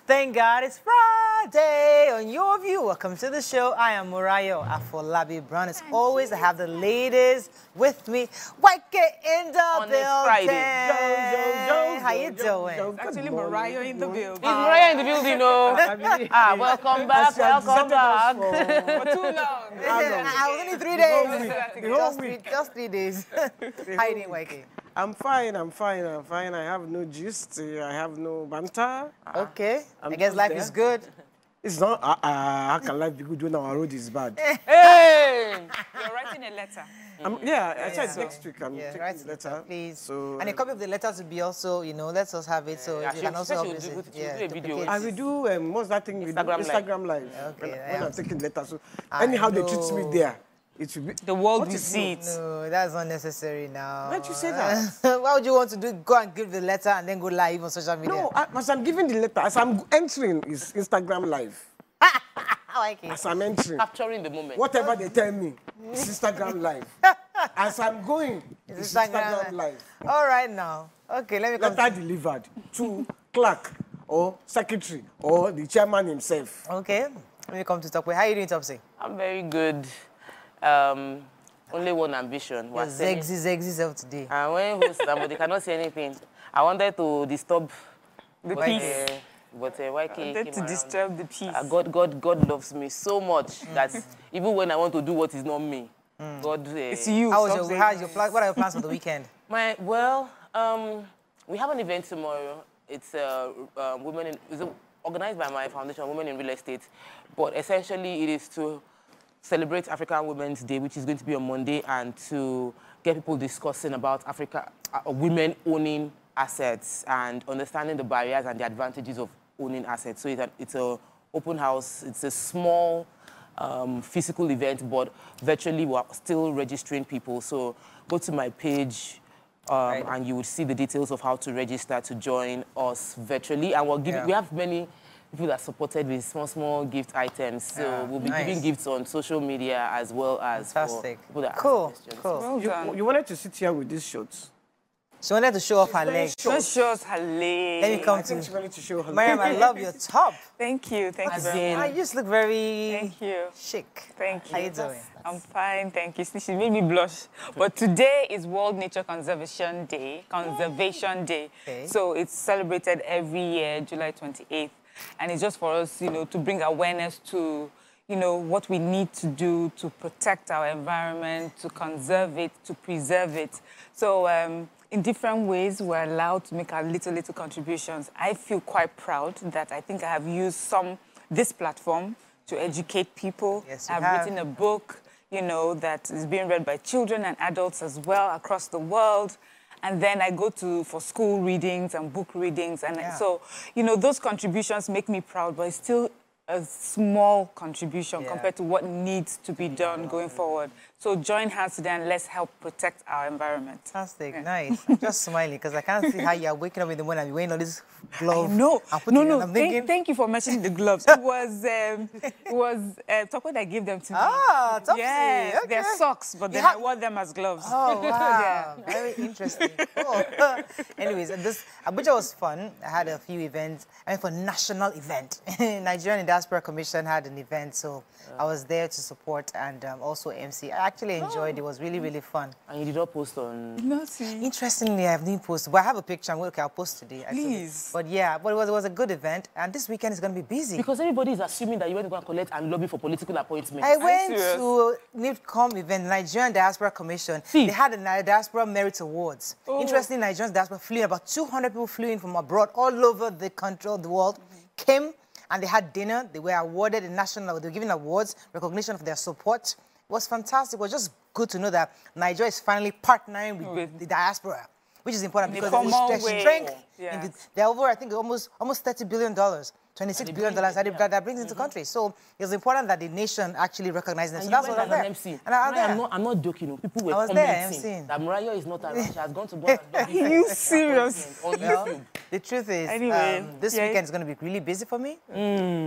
Thank God it's Friday on Your View. Welcome to the show. I am Murayo Afolabi Brown. As always, I have the ladies with me. Wake in the on building. Friday. How you doing? It's actually Murayo in the building. It's Murayo in the building, no. Welcome back, welcome back. For too long. I was only 3 days. Just 3 days. How you doing, Wake? I'm fine. I have no gist. I have no banter. Okay. I guess life is good. It's not, how can life be good when our road is bad? Hey! You're writing a letter. I said next week. I'm taking write the letter. Please. So, and a copy of the letter to be also, let us have it so you can also do a video. duplicate. I will do, what's that thing? Instagram Live. Okay, When I'm taking the letter. So, anyhow they treat me there, it should be. The world will see it. No, that's not necessary now. Why don't you say that? Why would you want to go and give the letter and then go live on social media? No, as I'm giving the letter, as I'm entering, is Instagram Live. I like it. As I'm entering. Capturing the moment. Whatever they tell me, it's Instagram Live. As I'm going, it's Instagram Live. All right now. Okay, let me come. Letter delivered to clerk or secretary or the chairman himself. Okay, let me come to Topsy. How are you doing, Topsy? I'm very good. Only one ambition. Your Zegzy self today. And when host somebody cannot say anything, I wanted to disturb The peace. But why I wanted to disturb the peace. God loves me so much that even when I want to do what is not me, God. It's you. How's your plan? What are your plans for the weekend? We have an event tomorrow. It's it's organized by my foundation, Women in Real Estate. But essentially, it is to celebrate African Women's Day, which is going to be on Monday, and to get people discussing about women owning assets and understanding the barriers and the advantages of owning assets. So it's an open house. It's a small physical event, but virtually we're still registering people. So go to my page and you will see the details of how to register to join us virtually. And we have many people that supported with small gift items. So we'll be giving gifts on social media as well as for people that ask questions. Cool. You wanted to sit here with these shorts. She wanted to show off her legs. Just show us her legs. Let me come to She wanted to show her Mariam, I love your top. Thank you. Thank you very much. You just look very Thank you. chic. Thank you. How you doing? I'm fine, thank you. She made me blush. But today is World Nature Conservation Day. Okay. So it's celebrated every year, July 28th. And it's just for us, to bring awareness to, what we need to do to protect our environment, to conserve it, to preserve it. So in different ways, we're allowed to make our little contributions. I feel quite proud that I think I have used this platform to educate people. Yes, I've written a book, that is being read by children and adults as well across the world. And then I go for school readings and book readings. And so, those contributions make me proud, but it's still a small contribution compared to what needs to be done going forward. So join hands today and let's help protect our environment. Fantastic, nice. I'm just smiling because I can't see how you're waking up in the morning and wearing all these gloves. No, Thank you for mentioning the gloves. It was Tokwe that gave them to me. Ah, Topsy, yes, okay. They're socks, but then I wore them as gloves. Oh, wow. Very interesting. Cool. Anyways, Abuja was fun. I had a few events. I went for a national event. Nigerian Diaspora Commission had an event, so I was there to support and also MC. I actually enjoyed it. It was really fun. And you did not post on... Nothing. Interestingly, I have not posted, but I have a picture. I'll post today. Please. But yeah, it was a good event, and this weekend is going to be busy. Because everybody is assuming that you went to go and collect and lobby for political appointments. I went to NIPCOM event, Nigerian Diaspora Commission. They had a Diaspora Merit Awards. Interestingly, Nigerian Diaspora flew in. About 200 people flew in from abroad, all over the country, the world, came, and they had dinner. They were awarded a national, they were given awards, recognition of their support. It was fantastic. It was just good to know that Nigeria is finally partnering with the diaspora, which is important because there's strength. They're over, I think, almost $30 billion, $26 billion that brings into the country. So it's important that the nation actually recognizes them. So that's what I'm there. And I'm not joking. People were commenting that Murayo is not around. She has gone to go and Are you serious? On YouTube. The truth is, this yes. weekend is going to be really busy for me.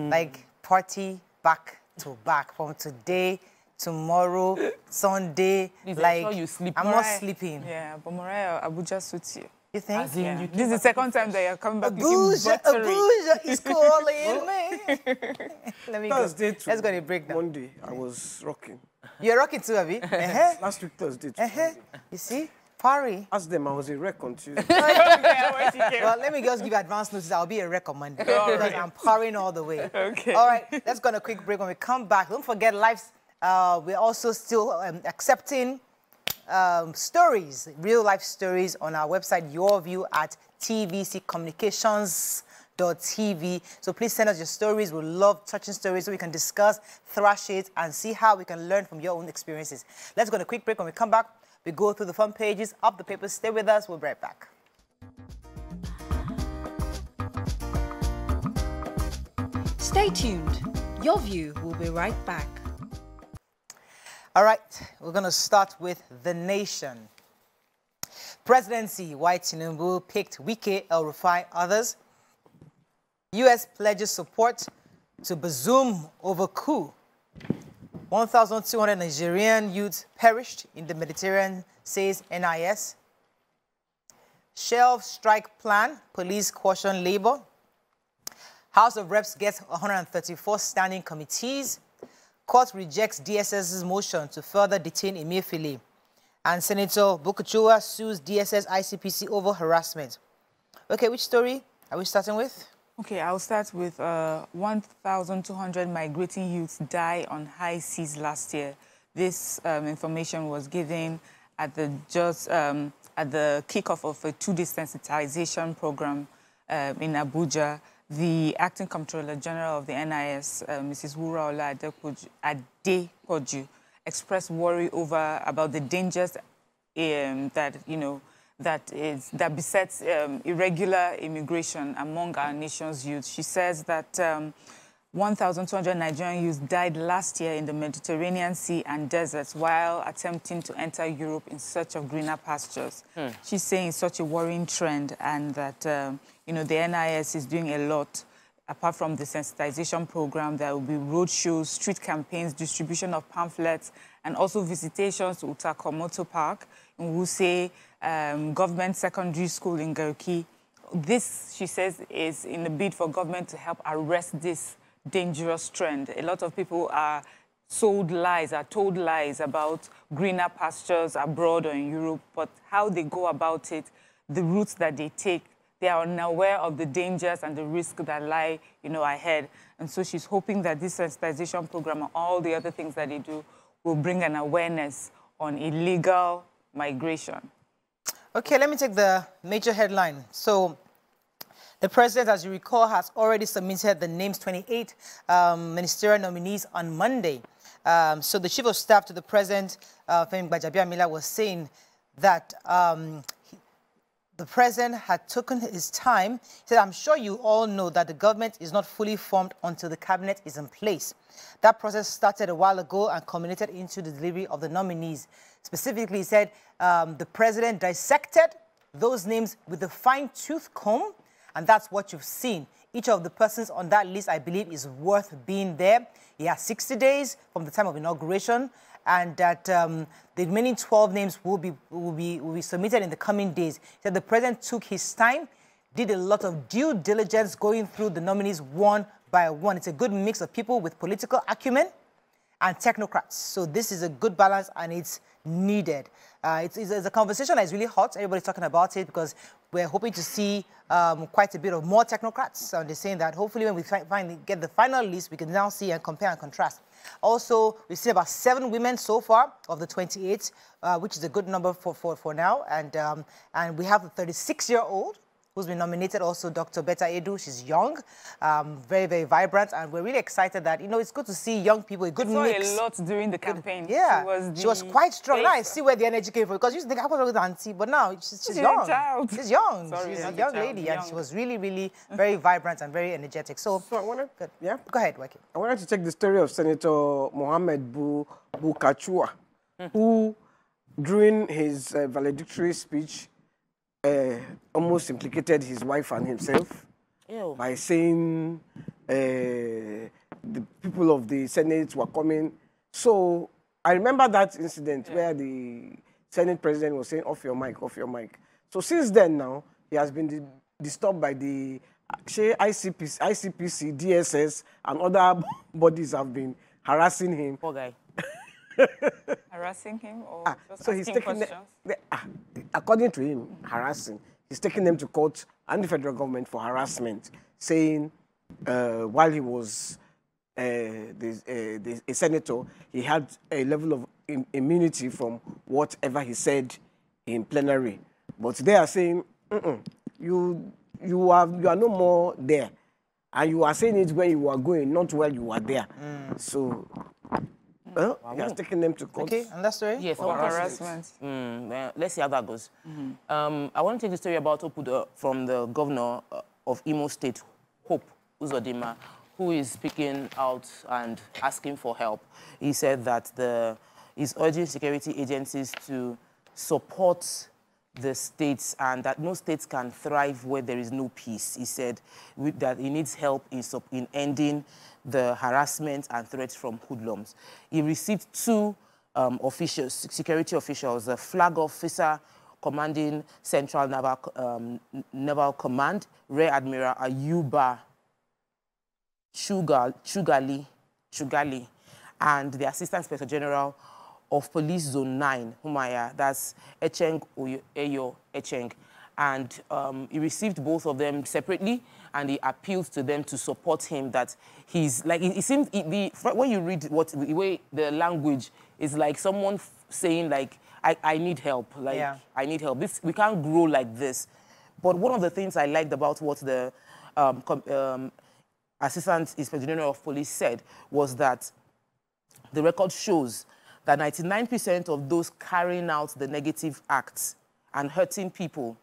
Like party back to back from today, tomorrow, Sunday. Please like ensure you sleep. I'm not sleeping. Yeah, but Murayo, Abuja suits you. You think? Yeah. This is the second time that you're coming back. Abuja is calling me. Let me Thursday go. Let's go to break down. Monday, I was rocking. You're rocking too, Abby? Last week, Thursday to Monday. You see? Parry. Ask them, I was a wreck on Tuesday. Well, let me just give you advance notice. I'll be a wreck on Monday because I'm parrying all the way. Okay. All right, let's go on a quick break. When we come back, don't forget, we're also still accepting stories, real-life stories on our website, Your View at tvccommunications.tv. So please send us your stories. We love touching stories so we can discuss, thrash it, and see how we can learn from your own experiences. Let's go on a quick break. When we come back, we go through the front pages, up the papers. Stay with us. We'll be right back. Stay tuned. Your View will be right back. All right, we're going to start with the nation. Presidency, Bola Tinubu picked Wike, El-Rufai, others. U.S. pledges support to Bazoum over coup. 1,200 Nigerian youths perished in the Mediterranean, says NIS. Shelf strike plan, police caution labor. House of Reps gets 134 standing committees. Court rejects DSS's motion to further detain Emefiele. And Senator Bukachua sues DSS ICPC over harassment. Okay, which story are we starting with? Okay, I'll start with 1,200 migrating youths die on high seas last year. This information was given at the kickoff of a two-day sensitization program in Abuja. The Acting Comptroller General of the NIS, Mrs. Wuraola Adepoju, expressed worry about the dangers that besets irregular immigration among our nation's youth. She says that 1,200 Nigerian youths died last year in the Mediterranean Sea and deserts while attempting to enter Europe in search of greener pastures. She's saying it's such a worrying trend and that, the NIS is doing a lot. Apart from the sensitization program, there will be road shows, street campaigns, distribution of pamphlets, and also visitations to Utakomoto Park in Wuse, government secondary school in Garki. This, she says, is in the bid for government to help arrest this dangerous trend. A lot of people are told lies about greener pastures abroad or in Europe, but how they go about it, the routes that they take, they are unaware of the dangers and the risks that lie, ahead. And so she's hoping that this sensitization program and all the other things that they do will bring an awareness on illegal migration. Okay, let me take the major headline. So the president, as you recall, has already submitted the names 28 ministerial nominees on Monday. So the chief of staff to the president, Femi Gbajabiamila, was saying that the president had taken his time. He said, I'm sure you all know that the government is not fully formed until the cabinet is in place. That process started a while ago and culminated into the delivery of the nominees. Specifically, he said the president dissected those names with a fine-tooth comb, and that's what you've seen. Each of the persons on that list, I believe, is worth being there. He has 60 days from the time of inauguration, and that the remaining 12 names will be submitted in the coming days. He said the president took his time, did a lot of due diligence going through the nominees one by one. It's a good mix of people with political acumen and technocrats. So this is a good balance, and it's needed. It's a conversation that is really hot. Everybody's talking about it because we're hoping to see quite a bit of more technocrats. So they're saying that hopefully when we finally get the final list, we can now see and compare and contrast. Also, we've seen about 7 women so far of the 28, which is a good number for now. And we have the 36-year-old who's been nominated, also Dr. Betta Edu. She's young, very, very vibrant, and we're really excited that, it's good to see young people, a good mix. I saw a lot during the campaign. Yeah, she was quite strong. Now I see where the energy came from, because you used to think I was an auntie, but now she's young. Child. She's young. Sorry, she's a young lady, and she was really, really very vibrant and very energetic. So I wanted, good. Yeah? Go ahead, Waki. I wanted to take the story of Senator Mohammed Bukachua, who, during his valedictory speech, almost implicated his wife and himself by saying the people of the Senate were coming. So I remember that incident where the Senate president was saying, off your mic, off your mic. So since then now, he has been disturbed by the ICPC, DSS, and other bodies have been harassing him. Poor guy. Harassing him or just so he's asking taking questions? according to him, harassing. He's taking them to court and the federal government for harassment, saying while he was a senator, he had a level of immunity from whatever he said in plenary. But they are saying, you are no more there. And you are saying it when you are going, not while you are there. So, he has taken them to court. Okay, and that's story? Yes, For harassment. Let's see how that goes. I want to take the story about Opudo from the governor of Imo State, Hope Uzodinma, who is speaking out and asking for help. He said that he's urging security agencies to support the states and that no states can thrive where there is no peace. He said that he needs help in ending the harassment and threats from hoodlums. He received two security officials, a flag officer commanding Central Naval Command, Rear Admiral Ayuba Chugali, and the Assistant Inspector General of Police Zone 9, Humaya, that's Echeng Eyo Echeng. And he received both of them separately, and he appealed to them to support him. That he's like, it seems when you read the way the language is like someone saying like, I need help, like I need help. We can't grow like this. But one of the things I liked about what the Assistant Inspector General of Police said was that the record shows that 99% of those carrying out the negative acts and hurting people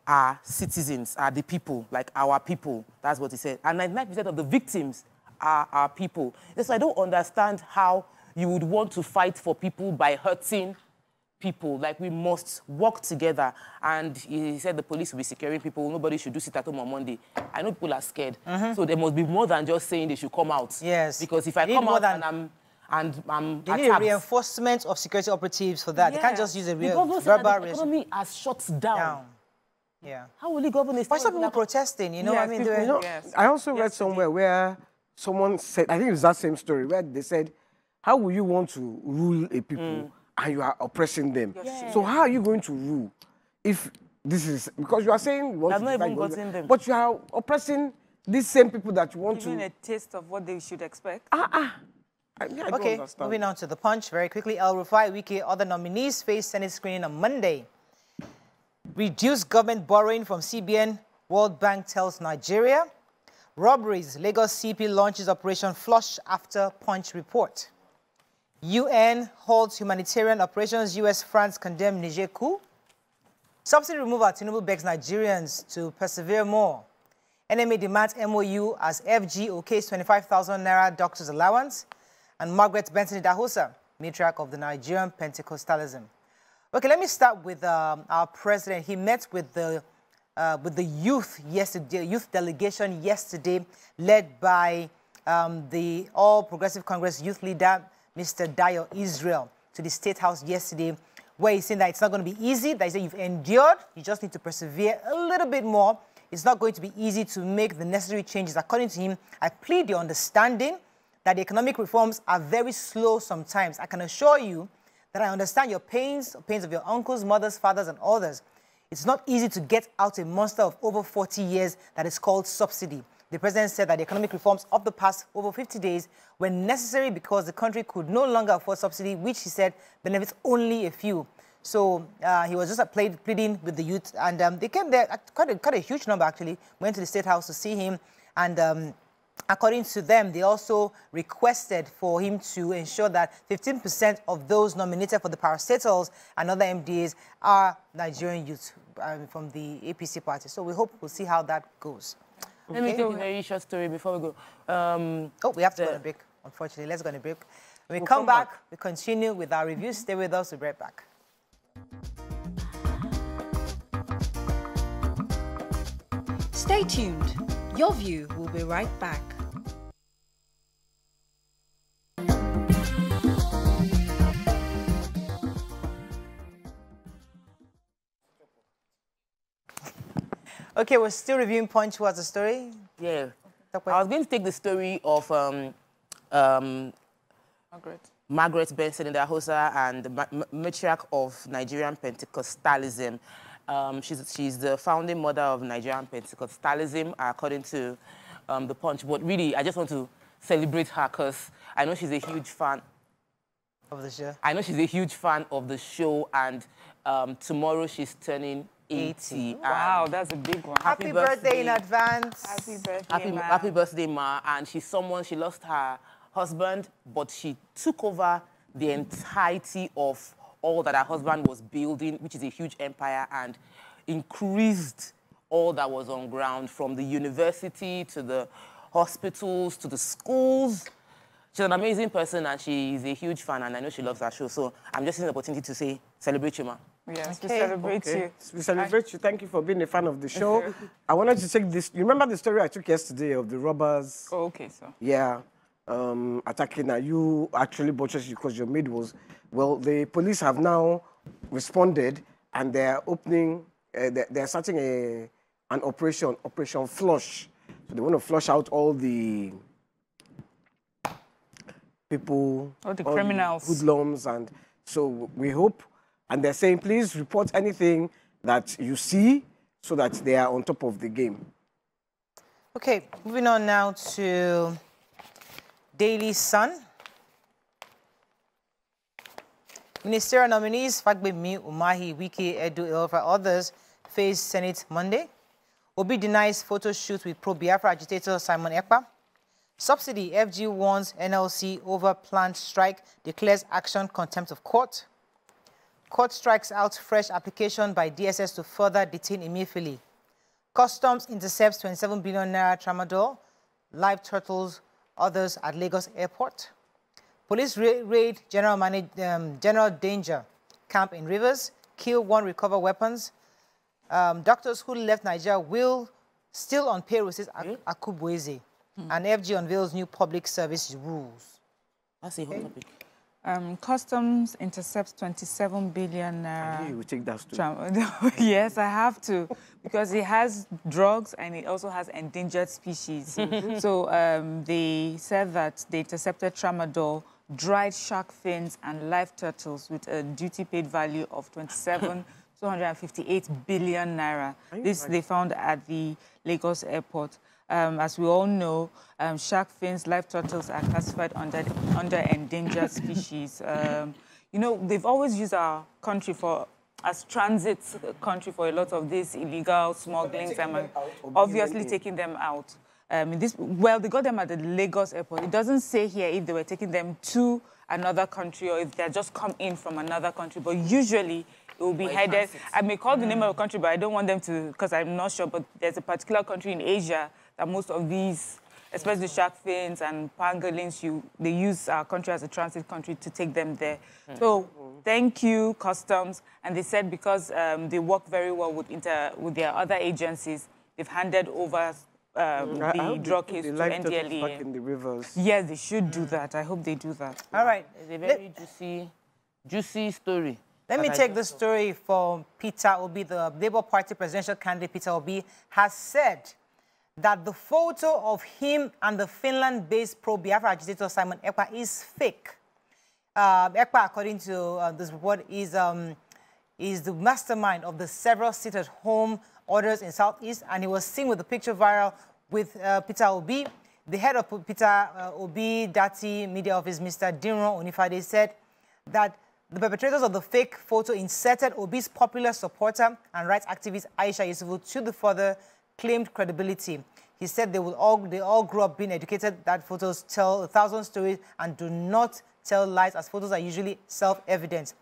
are citizens, are the people, like our people. That's what he said. And 99% of the victims are our people. So I don't understand how you would want to fight for people by hurting people. Like, we must work together. And he said the police will be securing people. Nobody should do sit at home on Monday. I know people are scared. So there must be more than just saying they should come out. Yes. Because if I come out and I'm they need a reinforcement of security operatives for that. They can't just use a real verbal the economy has shut down. Yeah. How will he govern this? Why some people protesting? You know, Yes, I mean, people, I also read somewhere where someone said, I think it was that same story, where they said, how will you want to rule a people and you are oppressing them? So how are you going to rule if this is, because you are saying you want to divide them, but you are oppressing these same people that you want to... Giving a taste of what they should expect. Okay, moving on to the Punch very quickly. El Rufai, Wike, other nominees face Senate screening on Monday. Reduce government borrowing from CBN, World Bank tells Nigeria. Robberies, Lagos CP launches Operation Flush after Punch report. UN holds humanitarian operations, US, France condemn Niger coup. Subsidy removal, Tinubu begs Nigerians to persevere more. NMA demands MOU as FG okays 25,000 Naira doctor's allowance. And Margaret Benson Idahosa, matriarch of the Nigerian Pentecostalism. Okay, let me start with our president. He met with the youth yesterday, youth delegation yesterday, led by the All Progressive Congress youth leader, Mr. Dayo Israel, to the State House yesterday, where he's saying that it's not going to be easy. That he said you've endured, you just need to persevere a little bit more. It's not going to be easy to make the necessary changes. According to him, I plead your understanding that the economic reforms are very slow sometimes. I can assure you that I understand your pains of your uncles, mothers, fathers, and others. It's not easy to get out a monster of over 40 years that is called subsidy. The president said that the economic reforms of the past over 50 days were necessary because the country could no longer afford subsidy, which he said benefits only a few. So he was just pleading with the youth, and they came there, quite a huge number actually, went to the State House to see him, and according to them, they also requested for him to ensure that 15% of those nominated for the parastatals and other MDAs are Nigerian youth from the APC party. So we hope we'll see how that goes. Let me take a very short story before we go. We have to go on a break, unfortunately. Let's go on a break. When we come back, we continue with our reviews. Stay with us. We'll be right back. Stay tuned. Your View will be right back. Okay, we're still reviewing Punch. What's the story? Yeah. I was going to take the story of Margaret Benson Idahosa and the matriarch of Nigerian Pentecostalism. She's the founding mother of Nigerian Pentecostalism, according to the Punch. But really, I just want to celebrate her because I know she's a huge fan of the show. I know she's a huge fan of the show, and tomorrow she's turning 80. Wow, that's a big one. Happy birthday in advance. Happy birthday, Ma. Happy birthday, Ma. And she's someone, she lost her husband, but she took over the entirety of all that her husband was building, which is a huge empire, and increased all that was on ground, from the university to the hospitals to the schools. She's an amazing person, and she's a huge fan, and I know she loves our show. So I'm just using the opportunity to say, celebrate you, Ma. Yes, we celebrate you. We celebrate you. Thank you for being a fan of the show. I wanted to take this. You remember the story I took yesterday of the robbers? Oh, okay, so. Yeah. Attacking. You actually butchered because your maid was... Well, the police have now responded, and they're opening... they're starting an Operation Flush. So they want to flush out all the people... All the criminals. Hoodlums. And so we hope... And they're saying, please report anything that you see so that they are on top of the game. Okay, moving on now to Daily Sun. Ministerial nominees Fagbemi, Umahi, Wike, Edu, Elfa, others face Senate Monday. Obi denies photo shoot with pro-Biafra agitator Simon Ekpa. Subsidy, FG warns NLC over planned strike, declares action contempt of court. Court strikes out fresh application by DSS to further detain Emefiele. Customs intercepts 27 billion naira tramadol, live turtles, others at Lagos Airport. Police raid General Danger camp in Rivers, kill one, recover weapons. Doctors who left Nigeria will still on payroll, says Akubueze. And FG unveils new public service rules. That's a hot topic. Customs intercepts 27 billion. You will take that story. Yes, I have to, because it has drugs and it also has endangered species. So they said that they intercepted tramadol, dried shark fins, and live turtles with a duty-paid value of 258 billion naira. This they found at the Lagos Airport. As we all know, shark fins, live turtles are classified under endangered species. You know, they've always used our country as transit country for a lot of these illegal smugglings, and obviously taking them out. Well, they got them at the Lagos Airport. It doesn't say here if they were taking them to another country or if they're just come in from another country, but usually it will be headed. I may call the name of a country, but I don't want them to, because I'm not sure, but there's a particular country in Asia that most of these, especially shark fins and pangolins, they use our country as a transit country to take them there. So thank you, Customs. And they said because they work very well with their other agencies, they've handed over the drug case to NDLEA. Back in the rivers. Yes, they should do that. I hope they do that. All right. It's a very juicy story. Let me take the story from Peter Obi. The Labour Party presidential candidate Peter Obi has said that the photo of him and the Finland-based pro-Biafra agitator Simon Ekpa is fake. Ekpa, according to this report, is the mastermind of the several sit-at-home orders in Southeast, and he was seen with the picture viral with Peter Obi. The head of Peter Obi Dati Media Office, Mr. Dinro Onifade, said that the perpetrators of the fake photo inserted Obi's popular supporter and rights activist Aisha Yusufu to the further claimed credibility. He said they all grew up being educated that photos tell 1,000 stories and do not tell lies, as photos are usually self-evident.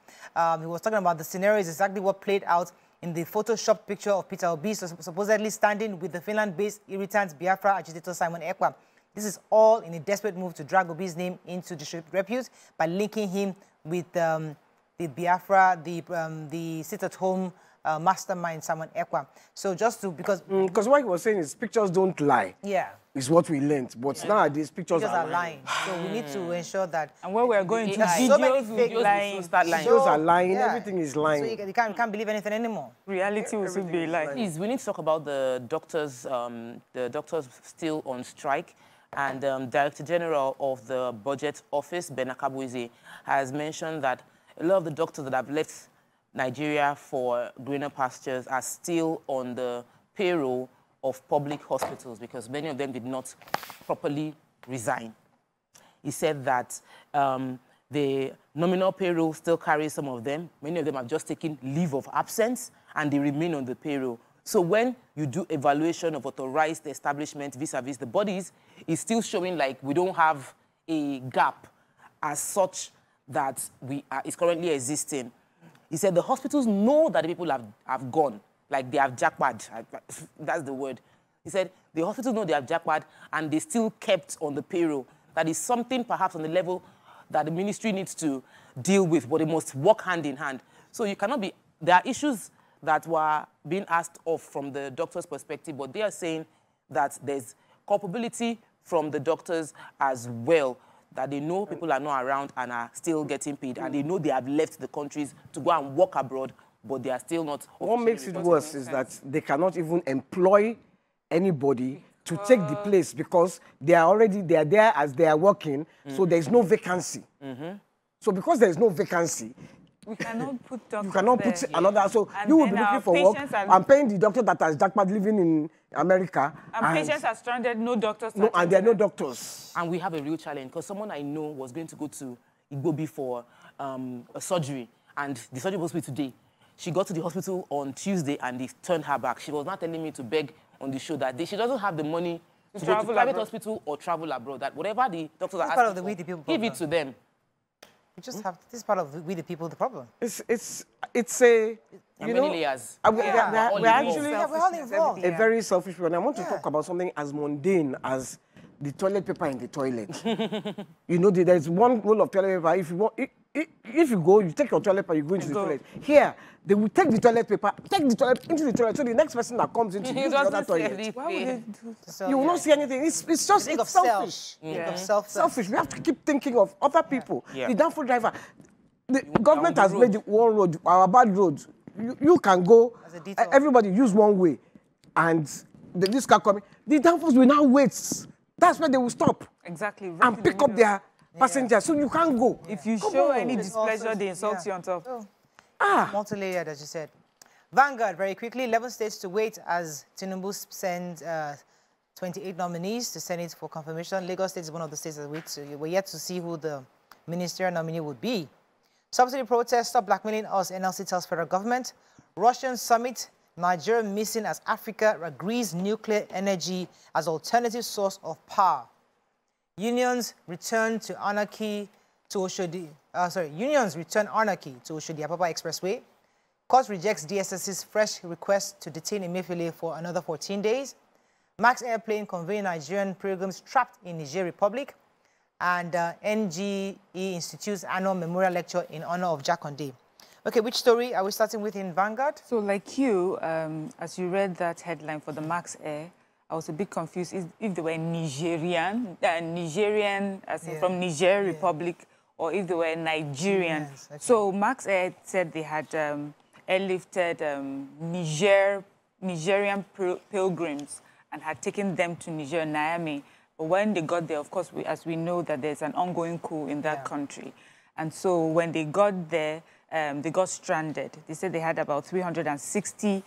He was talking about the scenario is exactly what played out in the Photoshop picture of Peter Obi, supposedly standing with the Finland-based irritant Biafra agitator Simon Ekpa. This is all in a desperate move to drag Obi's name into disrepute by linking him with the Biafra, the sit-at-home mastermind, Simon Ekpa. So just to, because what he was saying is pictures don't lie. Yeah. Is what we learned. But nowadays, pictures are lying. So we need to ensure that... And where we're going to, so many fake lying. Videos are lying, everything is lying. So you can't believe anything anymore. Reality will soon be lying. Please, we need to talk about the doctors still on strike. And Director General of the Budget Office, Ben Akabuize, has mentioned that a lot of the doctors that have left Nigeria for greener pastures are still on the payroll of public hospitals because many of them did not properly resign. He said that the nominal payroll still carries some of them. Many of them have just taken leave of absence and they remain on the payroll. So when you do evaluation of authorized establishment vis-a-vis the bodies, it's still showing like we don't have a gap as such that is currently existing. He said the hospitals know that the people have gone, like they have jackpot. That's the word. He said the hospitals know they have jackpot and they still kept on the payroll. That is something perhaps on the level that the ministry needs to deal with, but it must work hand in hand. So you cannot be, there are issues that were being asked of from the doctor's perspective, but they are saying that there's culpability from the doctors as well, that they know people are not around and are still getting paid, and they know they have left the countries to go and work abroad, but they are still not. What makes it worse is that they cannot even employ anybody to take the place because they are there as they are working, so there's no vacancy. So because there's no vacancy, we cannot put doctors you cannot put another. So and you will be looking for work. I'm paying the doctor that has jackpot living in America. And patients are stranded, no doctors. No, and there are no doctors. And we have a real challenge because someone I know was going to go to Igbobi for a surgery, and the surgery was supposed to be today. She got to the hospital on Tuesday and they turned her back. She was not telling me to beg on the show that she doesn't have the money to go to private hospital or travel abroad. That whatever the doctors are asking for, give it to them. We just have this part of we the people the problem. It's a you know layers. We're actually all involved. a very selfish people. And I want to talk about something as mundane as the toilet paper in the toilet. You know, there's one roll of toilet paper. If you want, if you go, you take your toilet paper, you go into the toilet. Here, they will take the toilet paper, take the toilet into the toilet, so the next person that comes into the other toilet. Why would they do So, you will not see anything. It's just think of selfish. Selfish. We have to keep thinking of other people. The downfall driver. The government has made one road, our bad road. You can go, everybody use one way, and this car coming. The downfalls will now wait. That's where they will stop. Exactly. Right and pick up their passengers, so you can't go. If you show any displeasure, they insult you on top. Multi-layered, as you said. Vanguard, very quickly, 11 states to wait as Tinubu sends 28 nominees to Senate for confirmation. Lagos State is one of the states that wait. So we're yet to see who the ministerial nominee would be. Subsidy protests, stop blackmailing us, NLC tells federal government. Russian summit, Nigeria missing as Africa agrees nuclear energy as alternative source of power. Unions return anarchy to Oshodi Apapa Expressway. Court rejects DSS's fresh request to detain Emefiele for another 14 days. Max airplane conveying Nigerian pilgrims trapped in Niger Republic. And NGE Institute's annual memorial lecture in honor of Jakonde. Okay, which story are we starting with in Vanguard? So like you, as you read that headline for the Max Air, I was a bit confused if they were Nigerian, as in from Niger Republic, or if they were Nigerian. Yes, okay. So Max Air said they had airlifted Nigerian pilgrims and had taken them to Niger, Niamey. But when they got there, of course, as we know that there's an ongoing coup in that country. And so when they got there, they got stranded. They said they had about 360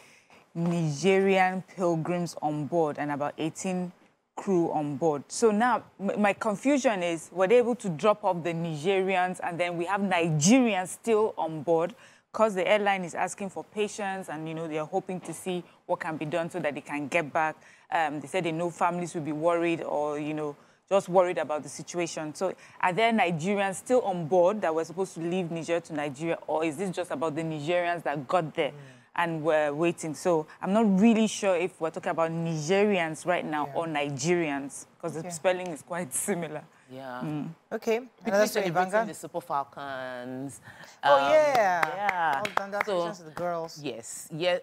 Nigerian pilgrims on board and about 18 crew on board. So now my confusion is, were they able to drop off the Nigerians and then we have Nigerians still on board because the airline is asking for patience and, you know, they're hoping to see what can be done so that they can get back. They said they know families will be worried or, you know, just worried about the situation. So are there Nigerians still on board that were supposed to leave Niger to Nigeria, or is this just about the Nigerians that got there and we're waiting. So I'm not really sure if we're talking about Nigerians right now or Nigerians, because the spelling is quite similar. Yeah. Okay. Another celebrating the Super Falcons. Yeah. All congratulations to the girls. Yes. Yeah.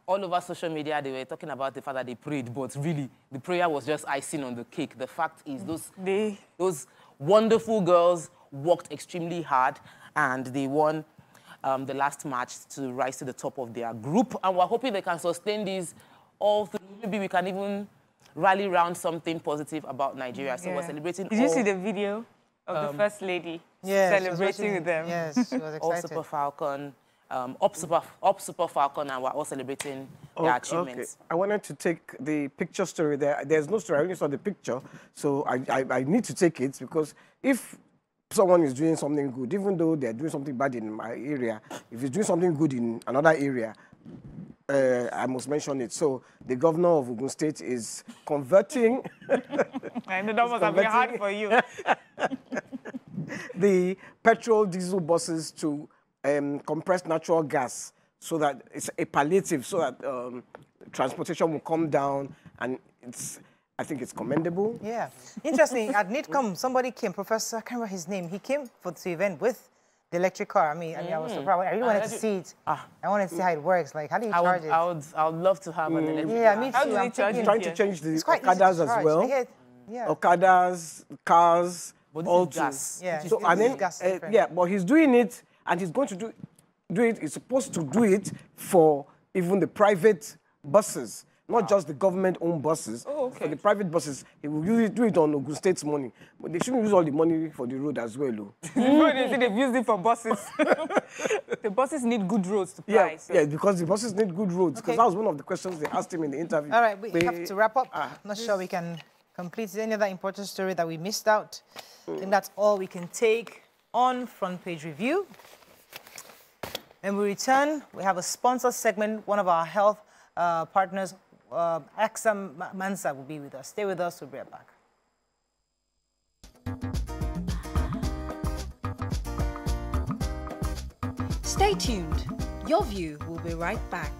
All over social media, they were talking about the fact that they prayed, but really, the prayer was just icing on the cake. The fact is, those wonderful girls worked extremely hard, and they won the last match to rise to the top of their group. And we're hoping they can sustain this all through. Maybe we can even rally around something positive about Nigeria. So we're celebrating. Did you see the video of the First Lady celebrating with them? Yes, she was excited. All Super Falcon, up Super Falcon, and we're all celebrating their achievements. Okay. I wanted to take the picture story there. There's no story, I only saw the picture. So I need to take it, because if someone is doing something good, even though they're doing something bad in my area, if he's doing something good in another area, I must mention it. So the governor of Ogun State is converting... I know that must have been hard for you. the petrol diesel buses to compressed natural gas, so that it's a palliative, so that transportation will come down, and I think it's commendable. Yeah. Interesting, at NITCOM, somebody came, Professor, I can't remember his name, he came for the event with the electric car. I mean, I was surprised. I really wanted to see it. I wanted to see how it works. Like, how do you charge it? I would love to have an electric car. Yeah, me too. How do you charge it? Trying to change the Okadas as well. Okadas, cars, all gas. Yeah. So, and then, but he's doing it, and he's going to do it. He's supposed to do it for even the private buses. Not just the government-owned buses. Oh, okay. For the private buses, he will do it on Ogun State's money. But they shouldn't use all the money for the road as well. They've used it for buses. The buses need good roads to fly. Yeah, because the buses need good roads. Because that was one of the questions they asked him in the interview. All right, we have to wrap up. Not sure we can complete any other important story that we missed out. I think that's all we can take on Front Page Review. When we return, we have a sponsor segment. One of our health partners, AXA Mansa, will be with us. Stay with us, we'll be right back. Stay tuned. Your View will be right back.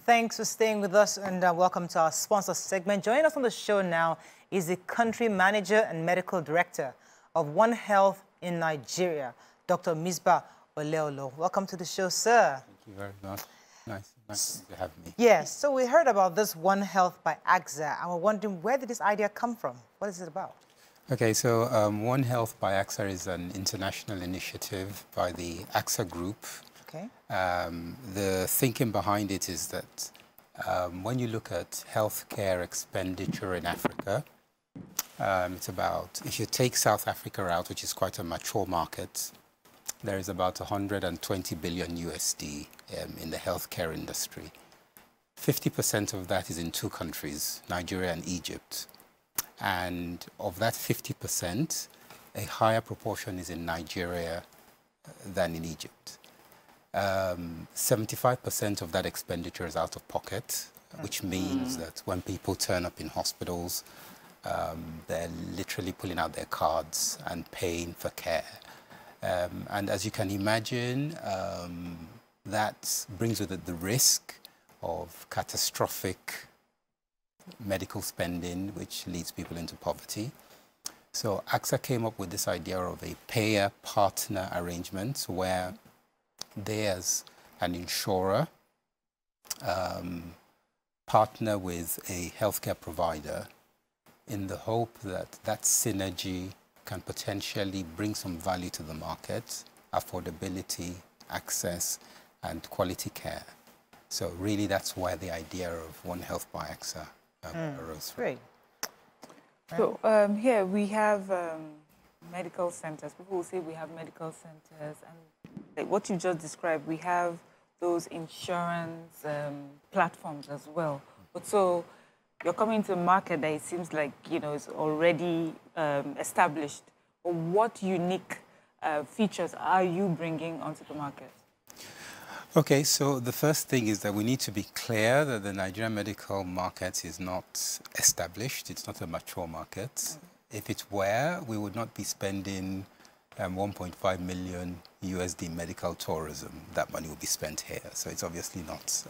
Thanks for staying with us, and welcome to our sponsor segment. Joining us on the show now is the country manager and medical director of One Health in Nigeria, Dr. Misbah Oleolo. Welcome to the show, sir. Thank you very much. Nice to have me. Yes, so we heard about this One Health by AXA, and we're wondering, where did this idea come from? What is it about? Okay, so One Health by AXA is an international initiative by the AXA Group. Okay. The thinking behind it is that when you look at healthcare expenditure in Africa, it's about, if you take South Africa out, which is quite a mature market, there is about 120 billion USD in the healthcare industry. 50% of that is in two countries, Nigeria and Egypt. And of that 50%, a higher proportion is in Nigeria than in Egypt. 75% of that expenditure is out of pocket, which means that when people turn up in hospitals, they're literally pulling out their cards and paying for care. And as you can imagine, that brings with it the risk of catastrophic medical spending, which leads people into poverty. So AXA came up with this idea of a payer-partner arrangement where they, as an insurer, partner with a healthcare provider in the hope that that synergy can potentially bring some value to the market, affordability, access, and quality care. So really that's where the idea of One Health by AXA arose from. Great. So here we have medical centers. People will say we have medical centers, and like what you just described, we have those insurance platforms as well. But so you're coming to a market that it seems like, you know, is already established. But what unique features are you bringing onto the market? Okay, so the first thing is that we need to be clear that the Nigerian medical market is not established. It's not a mature market. If it were, we would not be spending 1.5 million USD medical tourism. That money will be spent here. So it's obviously not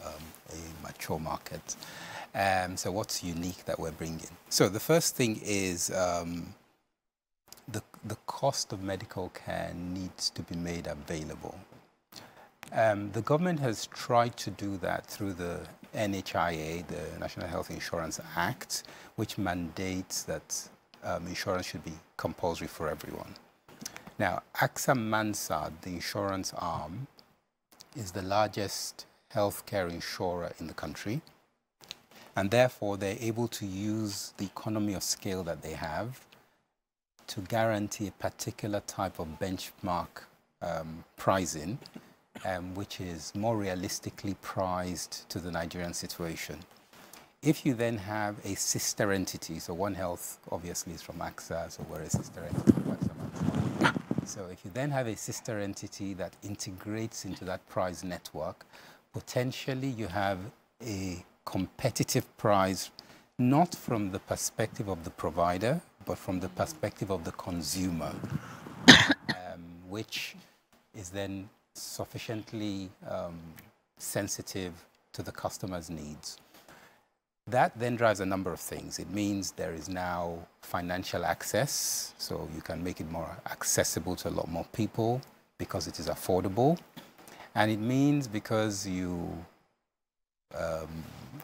a mature market. So what's unique that we're bringing? So the first thing is the cost of medical care needs to be made available. The government has tried to do that through the NHIA, the National Health Insurance Act, which mandates that insurance should be compulsory for everyone. Now, AXA Mansard, the insurance arm, is the largest healthcare insurer in the country, and therefore they're able to use the economy of scale that they have to guarantee a particular type of benchmark pricing, which is more realistically priced to the Nigerian situation. If you then have a sister entity, so One Health obviously is from AXA, so we're a sister entity from AXA. So if you then have a sister entity that integrates into that price network, potentially you have a competitive price, not from the perspective of the provider, but from the perspective of the consumer, which is then sufficiently sensitive to the customer's needs. That then drives a number of things. It means there is now financial access, so you can make it more accessible to a lot more people because it is affordable. And it means because you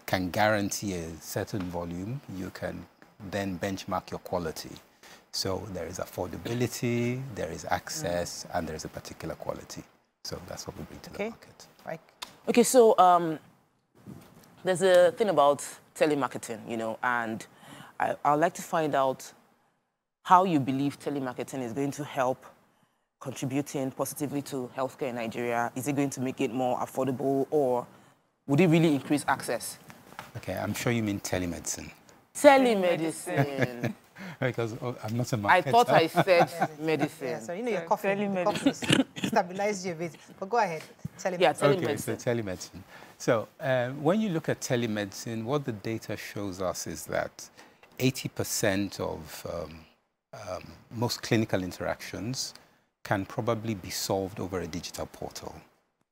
can guarantee a certain volume, you can then benchmark your quality. So there is affordability, there is access, and there is a particular quality. So that's what we bring to the market. Right. Okay, so there's a thing about telemarketing, you know, and I'd like to find out how you believe telemarketing is going to help contributing positively to healthcare in Nigeria. Is it going to make it more affordable, or would it really increase access? Okay, I'm sure you mean telemedicine. Telemedicine. Because I'm not a marketer. I thought I said medicine. Yeah, so you know your coffee stabilized you a bit. But go ahead. Telemedicine. Yeah, telemedicine. Okay, so telemedicine. So when you look at telemedicine, what the data shows us is that 80% of most clinical interactions can probably be solved over a digital portal.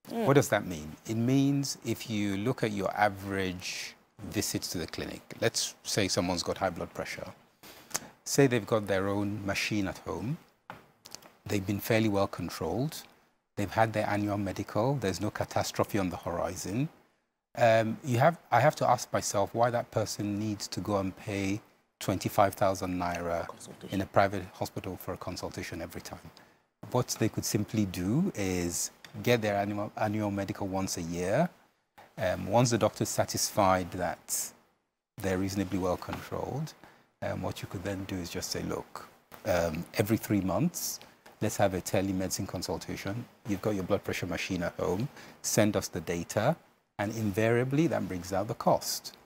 What does that mean? It means if you look at your average visits to the clinic, let's say someone's got high blood pressure. Say they've got their own machine at home. They've been fairly well controlled. They've had their annual medical. There's no catastrophe on the horizon. I have to ask myself why that person needs to go and pay 25,000 naira in a private hospital for a consultation every time. What they could simply do is get their annual medical once a year. Once the doctor's satisfied that they're reasonably well controlled, what you could then do is just say, look, every 3 months, let's have a telemedicine consultation. You've got your blood pressure machine at home. Send us the data, and invariably that brings down the cost.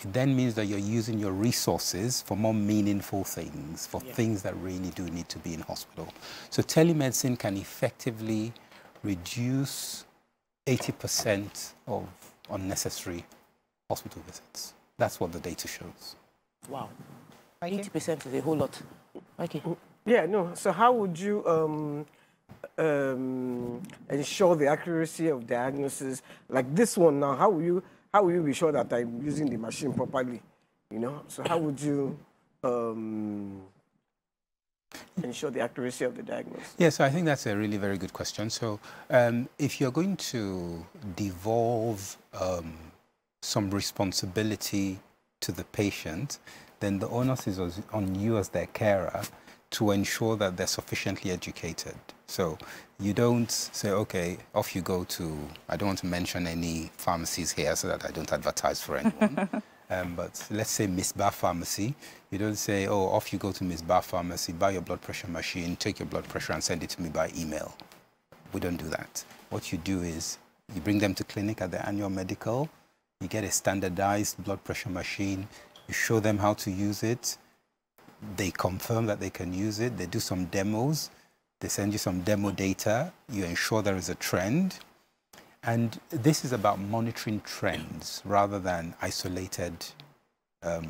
It then means that you're using your resources for more meaningful things, for things that really do need to be in hospital. So telemedicine can effectively reduce 80% of unnecessary hospital visits. That's what the data shows. Wow. 80% is a whole lot. Okay. Yeah, no. So how would you ensure the accuracy of diagnosis? Like this one now, how will you be sure that I'm using the machine properly? You know, so how would you ensure the accuracy of the diagnosis? Yeah, so I think that's a really very good question. So if you're going to devolve some responsibility to the patient, then the onus is on you as their carer to ensure that they're sufficiently educated. So you don't say, okay, off you go to, I don't want to mention any pharmacies here so that I don't advertise for anyone. But let's say Misbah Pharmacy. You don't say, oh, off you go to Misbah Pharmacy, buy your blood pressure machine, take your blood pressure and send it to me by email. We don't do that. What you do is you bring them to clinic at their annual medical, you get a standardized blood pressure machine, you show them how to use it, they confirm that they can use it, they do some demos, they send you some demo data, you ensure there is a trend, And this is about monitoring trends rather than isolated.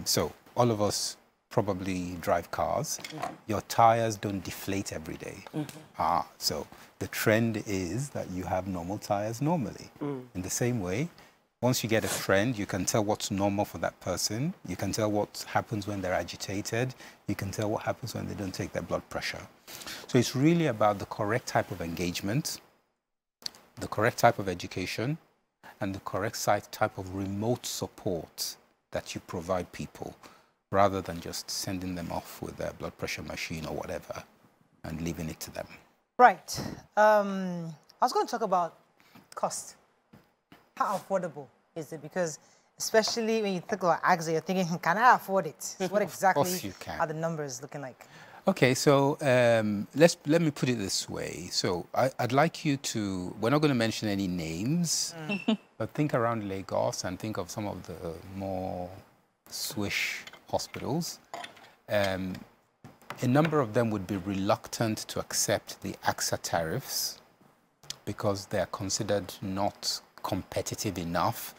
So all of us probably drive cars. Your tires don't deflate every day. So the trend is that you have normal tires normally. In the same way, once you get a trend, you can tell what's normal for that person. You can tell what happens when they're agitated. You can tell what happens when they don't take their blood pressure. So it's really about the correct type of engagement, the correct type of education, and the correct type of remote support that you provide people, rather than just sending them off with their blood pressure machine or whatever and leaving it to them. Right. I was going to talk about cost. How affordable is it? Because especially when you think about AXA, you're thinking, can I afford it? What exactly are the numbers looking like? Okay, so let me put it this way. So I'd like you to, we're not going to mention any names, but think around Lagos and think of some of the more swish hospitals. A number of them would be reluctant to accept the AXA tariffs because they are considered not competitive enough.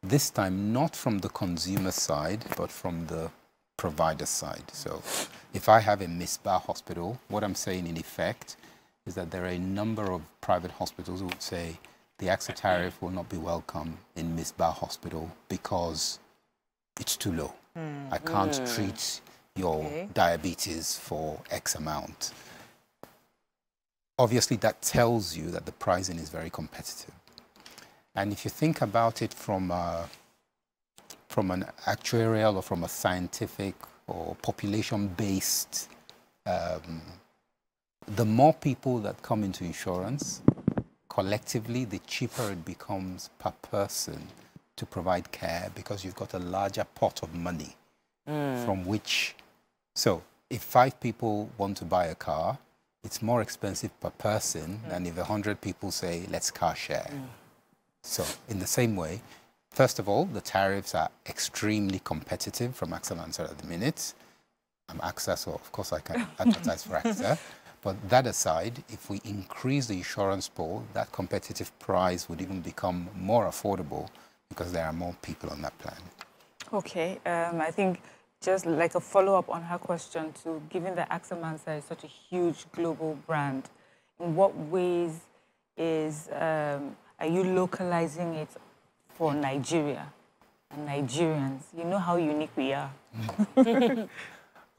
This time, not from the consumer side, but from the provider side. So if I have a Misbah hospital, what I'm saying in effect is that there are a number of private hospitals who would say the AXA tariff will not be welcome in Misbah hospital because it's too low. I can't treat your diabetes for X amount. Obviously, that tells you that the pricing is very competitive. And if you think about it from an actuarial or from a scientific or population-based, the more people that come into insurance, collectively, the cheaper it becomes per person to provide care, because you've got a larger pot of money from which. So if 5 people want to buy a car, it's more expensive per person than if 100 people say, let's car share. So in the same way, first of all, the tariffs are extremely competitive from AXA Mansard at the minute. I'm AXA, so of course I can advertise for AXA. But that aside, if we increase the insurance pool, that competitive price would even become more affordable because there are more people on that plan. Okay, I think just like a follow-up on her question too, given that AXA Mansard is such a huge global brand, in what ways are you localizing it for Nigeria and Nigerians? You know how unique we are.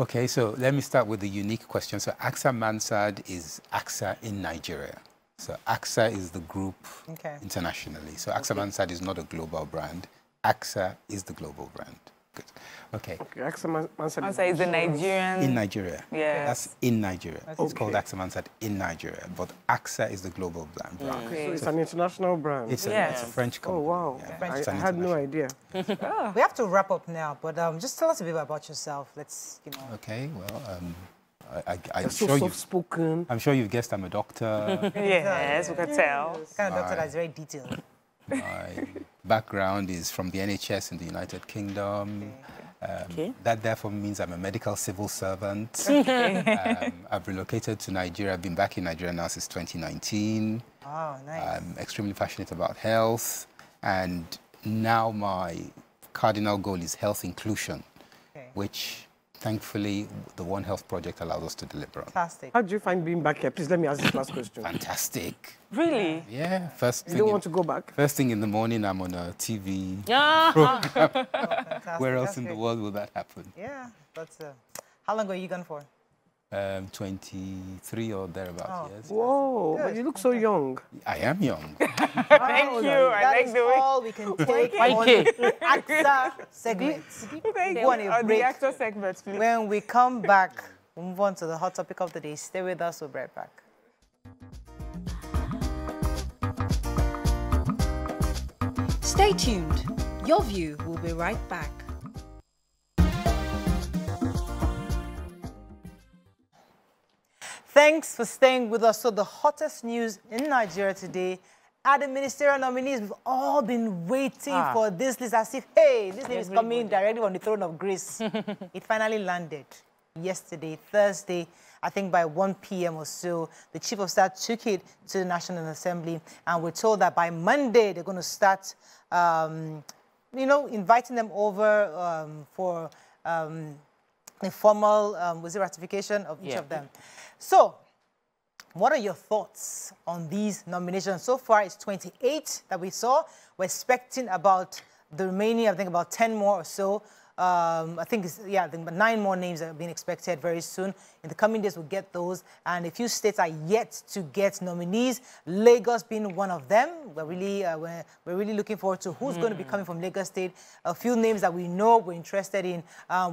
Okay, so let me start with the unique question. So AXA Mansard is AXA in Nigeria. So AXA is the group internationally. So AXA Mansard is not a global brand. AXA is the global brand. Good. Okay. Okay, AXA Mansard is the Nigerian. In Nigeria. Yeah. That's in Nigeria. It's called AXA Mansard in Nigeria. But AXA is the global brand. Okay. So it's an international brand. It's a French company. Oh, wow. Yeah. I had no idea. We have to wrap up now, but just tell us a bit about yourself. Let's, Okay, well, I'm so soft-spoken. I'm sure you've guessed I'm a doctor. Yes, we can tell. The kind of doctor that's very detailed. My background is from the NHS in the United Kingdom. That therefore means I'm a medical civil servant. I've relocated to Nigeria. I've been back in Nigeria now since 2019. Oh, nice. I'm extremely passionate about health. And now my cardinal goal is health inclusion, which thankfully the One Health Project allows us to deliver on. Fantastic. How do you find being back here? Please let me ask this last question. Fantastic. Really? Yeah. First thing you don't want to go back? First thing in the morning, I'm on a TV program. Where else in the world will that happen? Yeah, that's... how long were you gone for? 23 or thereabouts years. Whoa, but you look so young. I am young. Thank you. I like the way. That's all we can take on the AXA segment. On the AXA segment, please. When we come back, we'll move on to the hot topic of the day. Stay with us, we'll be right back. Stay tuned. Your View will be right back. Thanks for staying with us. So the hottest news in Nigeria today are the ministerial nominees. We've all been waiting for this list as if, hey, this name is coming directly on the throne of grace. It finally landed yesterday, Thursday, I think by 1 p.m. or so, the Chief of Staff took it to the National Assembly, and we're told that by Monday they're going to start, you know, inviting them over for the formal ratification of each of them. So, what are your thoughts on these nominations? So far, it's 28 that we saw. We're expecting about the remaining, I think about 10 more or so. I think it's, I think 9 more names are being expected very soon. In the coming days, we'll get those. And a few states are yet to get nominees, Lagos being one of them. We're really looking forward to who's going to be coming from Lagos State. A few names that we know we're interested in.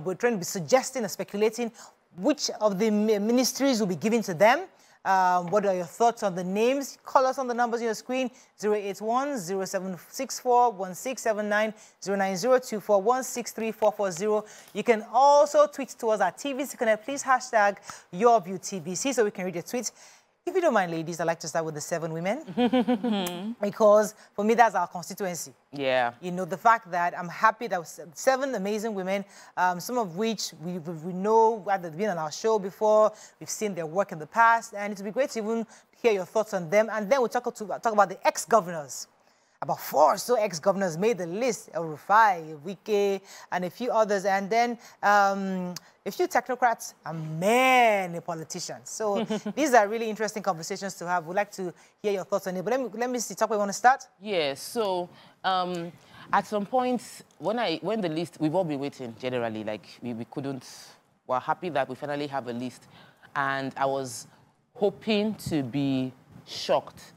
We're trying to be suggesting and speculating which of the ministries will be given to them. What are your thoughts on the names? Call us on the numbers on your screen, 081-0764-1679, 09024-163440. You can also tweet to us at TVC Connect. Please hashtag YourViewTVC so we can read your tweets. If you don't mind, ladies, I'd like to start with the 7 women because for me, that's our constituency. Yeah. You know, the fact that I'm happy that 7 amazing women, some of which we know either been on our show before, we've seen their work in the past, and it would be great to even hear your thoughts on them. And then we'll talk about the ex-governors. About 4 or so ex-governors made the list, El Rufai, Wike, and a few others, and then a few technocrats and many politicians. So these are really interesting conversations to have. We'd like to hear your thoughts on it. But let me see, Tope, you want to start? Yes. So at some point, when the list, we've all been waiting generally, like we couldn't, we're happy that we finally have a list. And I was hoping to be shocked.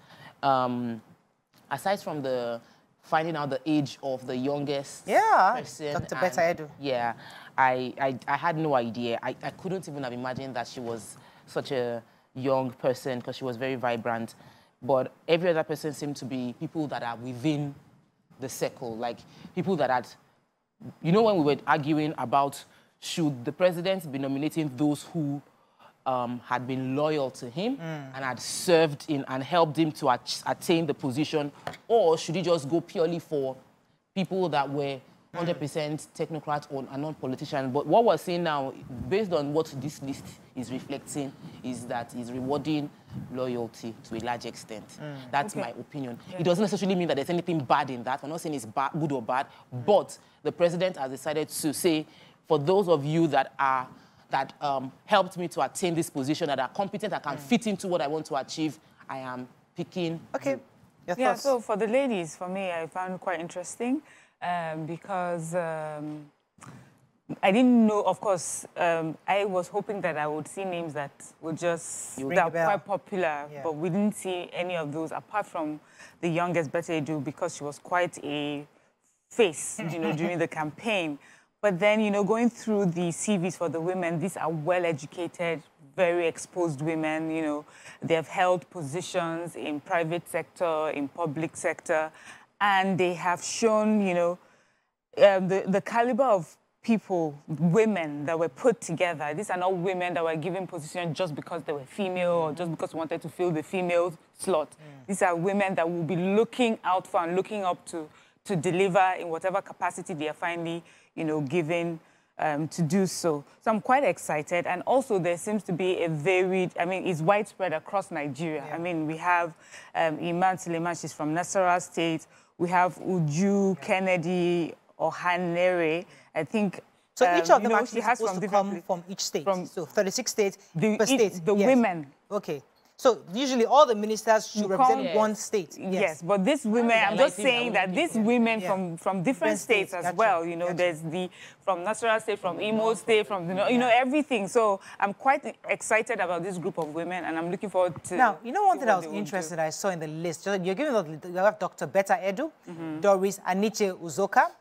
Aside from the finding out the age of the youngest person. Dr. Betta Edu. Yeah, I had no idea. I couldn't even have imagined that she was such a young person because she was very vibrant. But every other person seemed to be people that are within the circle, like people that had, you know, when we were arguing about should the president be nominating those who had been loyal to him and had served in and helped him to attain the position, or should he just go purely for people that were 100% technocrats or non-politicians? But what we're seeing now, based on what this list is reflecting, is that he's rewarding loyalty to a large extent. That's my opinion. Yeah. It doesn't necessarily mean that there's anything bad in that. We're not saying it's good or bad, but the president has decided to say, for those of you that are helped me to attain this position, that are competent, that can fit into what I want to achieve, I am picking. Okay. Your yeah, thoughts? so for the ladies, for me, I found it quite interesting because I didn't know, of course, I was hoping that I would see names that would just, that are quite popular, but we didn't see any of those apart from the youngest, Betta Edu, because she was quite a face, you know, during the campaign. But then, you know, going through the CVs for the women, these are well-educated, very exposed women, you know. They have held positions in private sector, in public sector, and they have shown, you know, the caliber of people, women that were put together. These are not women that were given positions just because they were female or just because they wanted to fill the female slot. These are women that will be looking out for and looking up to deliver in whatever capacity they are finally, you know, given to do so. So I'm quite excited. And also there seems to be a varied, I mean, it's widespread across Nigeria. I mean, we have Iman Suleiman, she's from Nasarawa State. We have Uju Kennedy Ohanere, I think. So each of them actually has to come from each state. So 36 states per state. The women. Okay. So usually all the ministers should represent one state. Yes, but these women, I'm just saying that these women from different states as well, you know, there's from Nasarawa State, from Imo State, from, you know, everything. So I'm quite excited about this group of women, and I'm looking forward to... Now, you know one thing I was interested I saw in the list, you're giving you have Dr. Betta Edu, Doris Aniche Uzoka,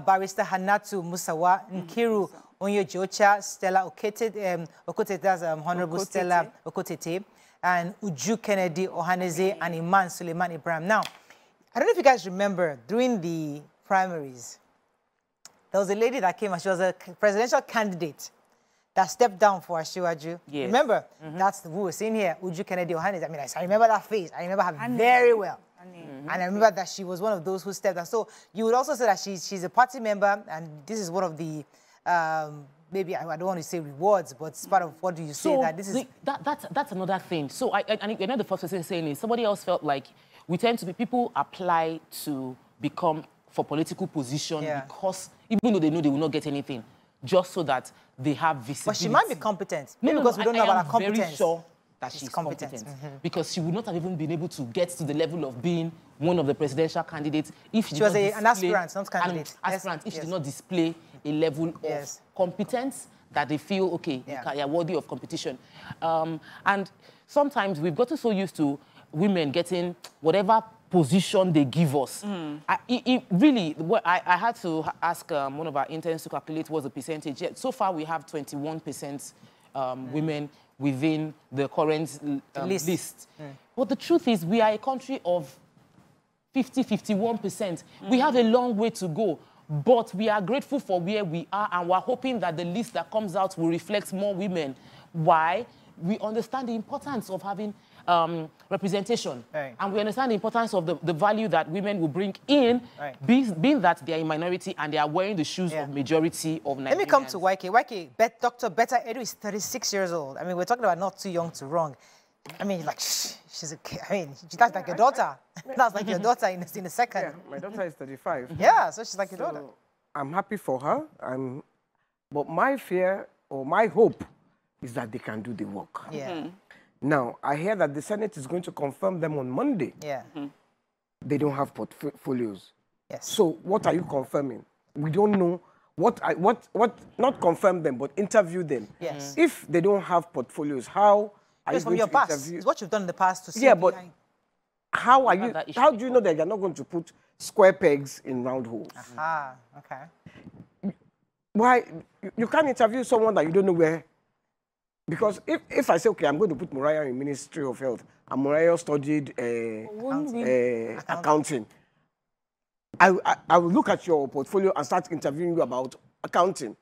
Barrister Hanatu Musawa, Nkiru Onyejocha, Stella Okotete, that's Honorable Stella Okotete, and Uju Kennedy Ohaneze and Iman Suleiman Ibrahim. Now, I don't know if you guys remember, during the primaries, there was a lady that came and she was a presidential candidate that stepped down for Asiwaju. Yes. Remember? That's who we're seeing here, Uju Kennedy Ohaneze. I mean, I remember that face. I remember her very well. And I remember that she was one of those who stepped down. So you would also say that she's a party member, and this is one of the maybe, I don't want to say rewards, but it's part of what do you say that this is... That's another thing. So and you know the first person saying is somebody else felt like we tend to be, people apply to become for political position because even though they know they will not get anything, just so that they have visibility. But she might be competent. Maybe because we don't know about her competence. I'm very sure that she's competent. Because she would not have even been able to get to the level of being one of the presidential candidates if she was an aspirant, not candidate. If she did not display a level of competence that they feel, okay, you're worthy of competition. And sometimes we've gotten so used to women getting whatever position they give us. Really, I had to ask one of our interns to calculate what's the percentage. Yet so far, we have 21% women within the current list. But the truth is, we are a country of 51%. We have a long way to go. But we are grateful for where we are, and we're hoping that the list that comes out will reflect more women. Why? We understand the importance of having representation. And we understand the importance of the value that women will bring in, being that they are a minority and they are wearing the shoes of majority of Nigerians. Let me come to YK. YK, Dr. Betta Edu is 36 years old. I mean, we're talking about not too young to wrong. I mean, like, she's a kid. I mean, that's like your daughter. That's like your daughter in a second. Yeah, my daughter is 35. Yeah, so she's like your daughter. I'm happy for her. But my fear or my hope is that they can do the work. Now, I hear that the Senate is going to confirm them on Monday. They don't have portfolios. So what are you confirming? We don't know not confirm them, but interview them. If they don't have portfolios, how are you going to interview? It's what you've done in the past to see but how are you? How do you know that you're not going to put square pegs in round holes? Okay. Why you can't interview someone that you don't know where? Because if I say, okay, I'm going to put Mariah in Ministry of Health, and Mariah studied accounting, I will look at your portfolio and start interviewing you about accounting.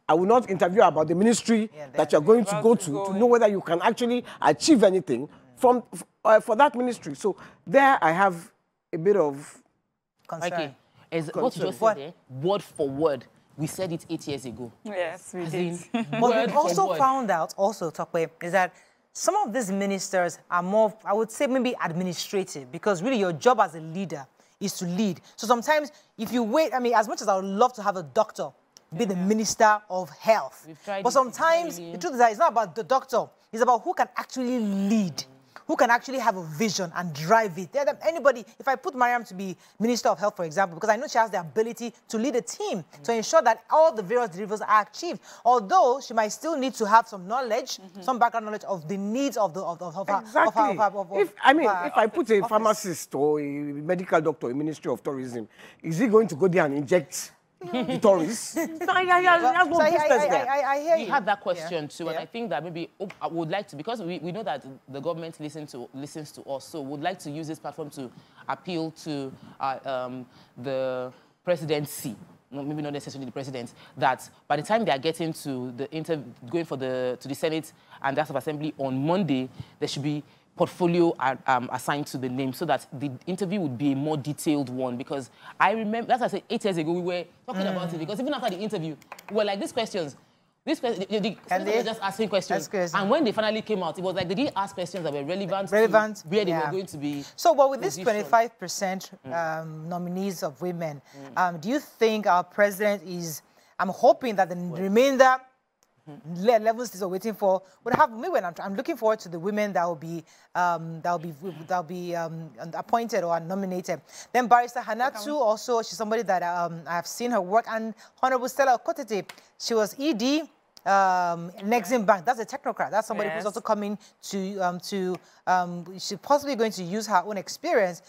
I will not interview about the ministry that you're going to go to know whether you can actually achieve anything for that ministry. So there I have a bit of concern. What you just said there, word for word, we said it 8 years ago. Yes, we did. But we've also found out, Tokwe, is that some of these ministers are more, I would say, maybe administrative, because really your job as a leader is to lead. So sometimes if you wait, I mean, as much as I would love to have a doctor be the Minister of Health, but sometimes the truth is that it's not about the doctor, it's about who can actually lead. Who can actually have a vision and drive it. Anybody, if I put Mariam to be Minister of Health, for example, because I know she has the ability to lead a team to ensure that all the various deliverables are achieved. Although she might still need to have some knowledge, some background knowledge of the needs of her. If I put a pharmacist or a medical doctor in Ministry of Tourism, is he going to go there and inject the tourists? I hear you. We had that question too, and I think that maybe I would like to, because we know that the government listens to us, so would like to use this platform to appeal to the presidency, maybe not necessarily the president, that by the time they are getting to going to the Senate and the House of Assembly on Monday, there should be portfolio assigned to the name so that the interview would be a more detailed one. Because I remember, that's why I said 8 years ago, we were talking about it, because even after the interview, we were like, these questions, the were just asking questions. And when they finally came out, it was like they didn't ask questions that were relevant to where they were going to be. So, well, with this 25% nominees of women, do you think our president is, I'm hoping that the remainder 11 states are waiting for would have me when I'm looking forward to the women that will be appointed or nominated. Then Barrister Hanatu also, she's somebody that I have seen her work, and Honorable Stella Okotete, she was ED Nexim Bank. That's a technocrat. That's somebody who's also coming to she's possibly going to use her own experience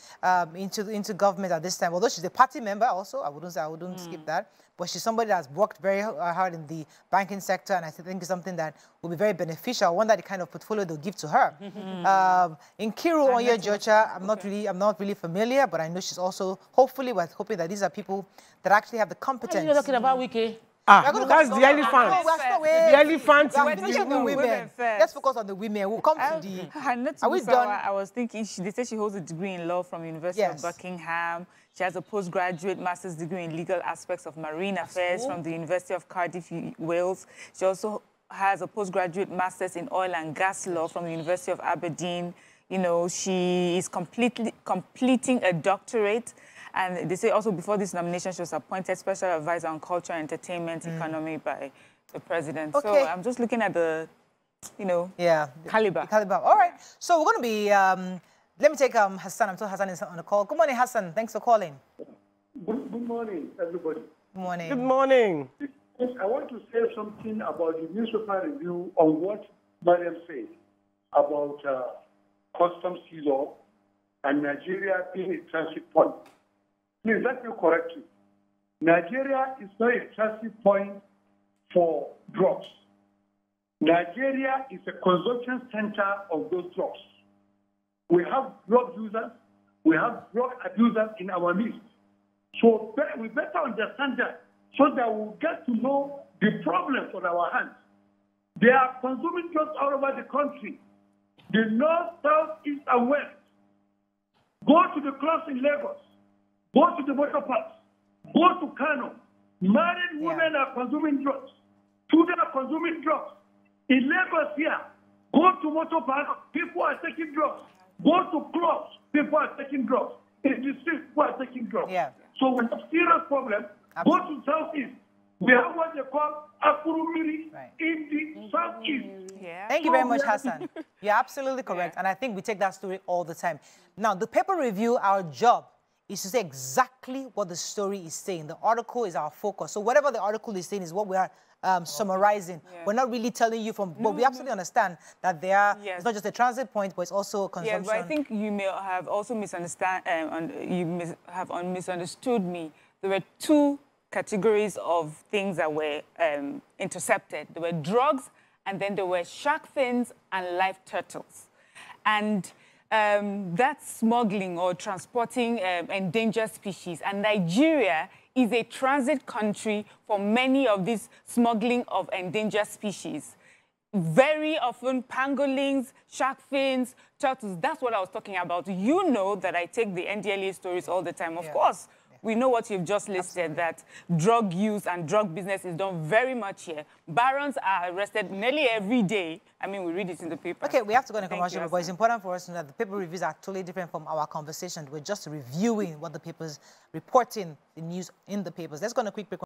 into government at this time. Although she's a party member also, I wouldn't skip that. But she's somebody that's worked very hard in the banking sector, and I think it's something that will be very beneficial. I wonder the kind of portfolio they'll give to her. In Kiru Onye Jocha, I'm not really familiar, but I know she's also, hopefully, we're hoping that these are people that actually have the competence. Are you talking about Wiki? That's the elephant. The elephant is the women. Let's focus on the women. We'll come to the... Are we done? I was thinking, they say she holds a degree in law from the University of Buckingham. She has a postgraduate master's degree in legal aspects of marine affairs from the University of Cardiff, Wales. She also has a postgraduate master's in oil and gas law from the University of Aberdeen. You know, she is completing a doctorate. And they say also before this nomination, she was appointed Special Advisor on Culture, Entertainment, Economy by the President. Okay. So I'm just looking at the, you know, caliber. All right. So we're going to be... let me take Hassan. I'm told Hassan is on the call. Good morning, Hassan. Thanks for calling. Good morning, everybody. Good morning. Good morning. I want to say something about the newspaper review on what Mariam said about customs seizure and Nigeria being a transit point. Please let me correct you. Nigeria is not a transit point for drugs. Nigeria is a consumption center of those drugs. We have drug users, we have drug abusers in our midst. So we better understand that so that we'll get to know the problems on our hands. They are consuming drugs all over the country. The north, south, east, and west. Go to the clubs in Lagos. Go to the motor parks. Go to Kano. Married women are consuming drugs. Children are consuming drugs. In Lagos here, go to motor parks, people are taking drugs. Go to clubs, people are taking drugs. In the streets, people are taking drugs. So we have serious problem. Go to Southeast. We have what they call Akurumiri in the Southeast. Thank you very much, Hassan. You're absolutely correct. And I think we take that story all the time. Now, the paper review, our job is to say exactly what the story is saying. The article is our focus. So whatever the article is saying is what we are summarizing. We're not really telling you from, but we absolutely understand that there are, it's not just a transit point, but it's also consumption. Yes, but I think you may have also misunderstood me. There were two categories of things that were intercepted. There were drugs, and then there were shark fins and live turtles. And that's smuggling or transporting endangered species. And Nigeria is a transit country for many of these smuggling of endangered species. Very often, pangolins, shark fins, turtles, that's what I was talking about. You know that I take the NDLEA stories all the time. Of course, we know what you've just listed, that drug use and drug business is done very much here. Barons are arrested nearly every day. I mean, we read it in the paper. Okay, we have to go in a commercial, but it's important for us to know that the paper reviews are totally different from our conversation. We're just reviewing what the papers, reporting the news in the papers. Let's go on a quick break.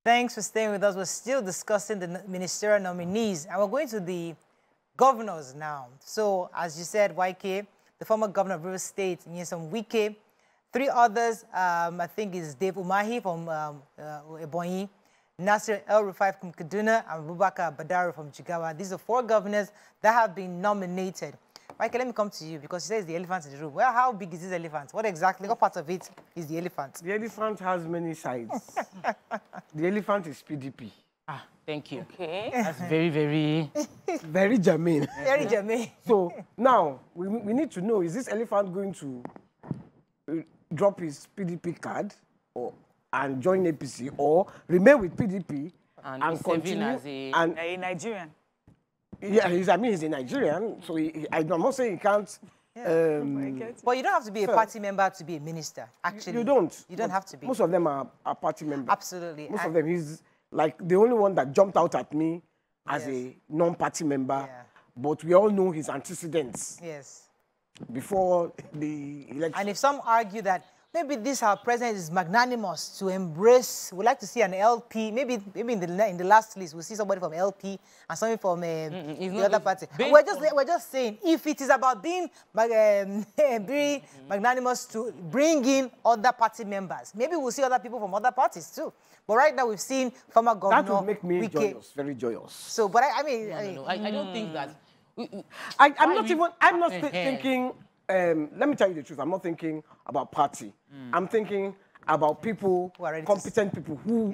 Thanks for staying with us. We're still discussing the ministerial nominees, and we're going to the governors now. So, as you said, YK, the former governor of River State, Nyesom Wike, three others, I think is Dave Umahi from Ebonyi, Nasir El-Rufai from Kaduna, and Abubakar Badari from Jigawa. These are four governors that have been nominated. YK, let me come to you because you say it's the elephant in the room. Well, how big is this elephant? What part of it is the elephant? The elephant has many sides. The elephant is PDP. Ah, thank you. Okay. That's very, very... very germane. Very germane. So now, we need to know, is this elephant going to drop his PDP card and join APC, or remain with PDP and continue as a Nigerian? Yeah, he's a Nigerian, so I'm not saying he can't. But you don't have to be a party member to be a minister, actually. You don't. You don't have to be. Most of them are party members. Absolutely. Most of them, he's like the only one that jumped out at me as a non-party member. But we all know his antecedents. Before the election. And if some argue that maybe this our president is magnanimous to embrace, we'd like to see an LP, maybe in the last list, we'll see somebody from LP and somebody from the other party. We're just saying, if it is about being magnanimous to bring in other party members, maybe we'll see other people from other parties too. But right now we've seen former governor. That would make me joyous, very joyous. So, but I mean, I don't think that. I'm not thinking let me tell you the truth. I'm not thinking about party. I'm thinking about people, competent people who,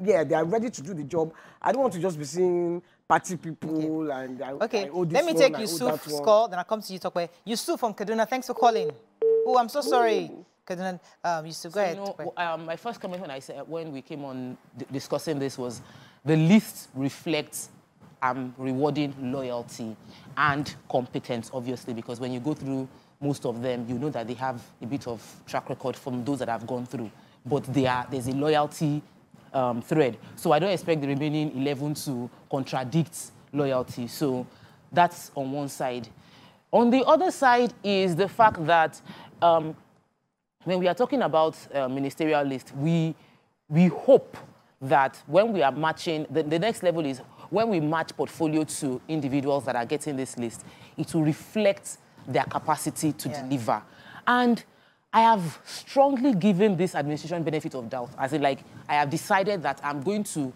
they are ready to do the job. I don't want to just be seeing party people and let me take Yusuf's call, then I'll come to you, Tokwe. Yusuf from Kaduna, thanks for calling. Oh, I'm so sorry. Kaduna, Yusuf, go ahead. My first comment when we came on discussing this was the list reflects rewarding loyalty and competence, obviously, because when you go through most of them, you know that they have a bit of track record from those that have gone through. But there's a loyalty thread. So I don't expect the remaining 11 to contradict loyalty. So that's on one side. On the other side is the fact that when we are talking about ministerial list, we hope that when we are matching, the next level is when we match portfolio to individuals that are getting this list, it will reflect their capacity to deliver. And I have strongly given this administration benefit of doubt, as in, like, I have decided that I'm going to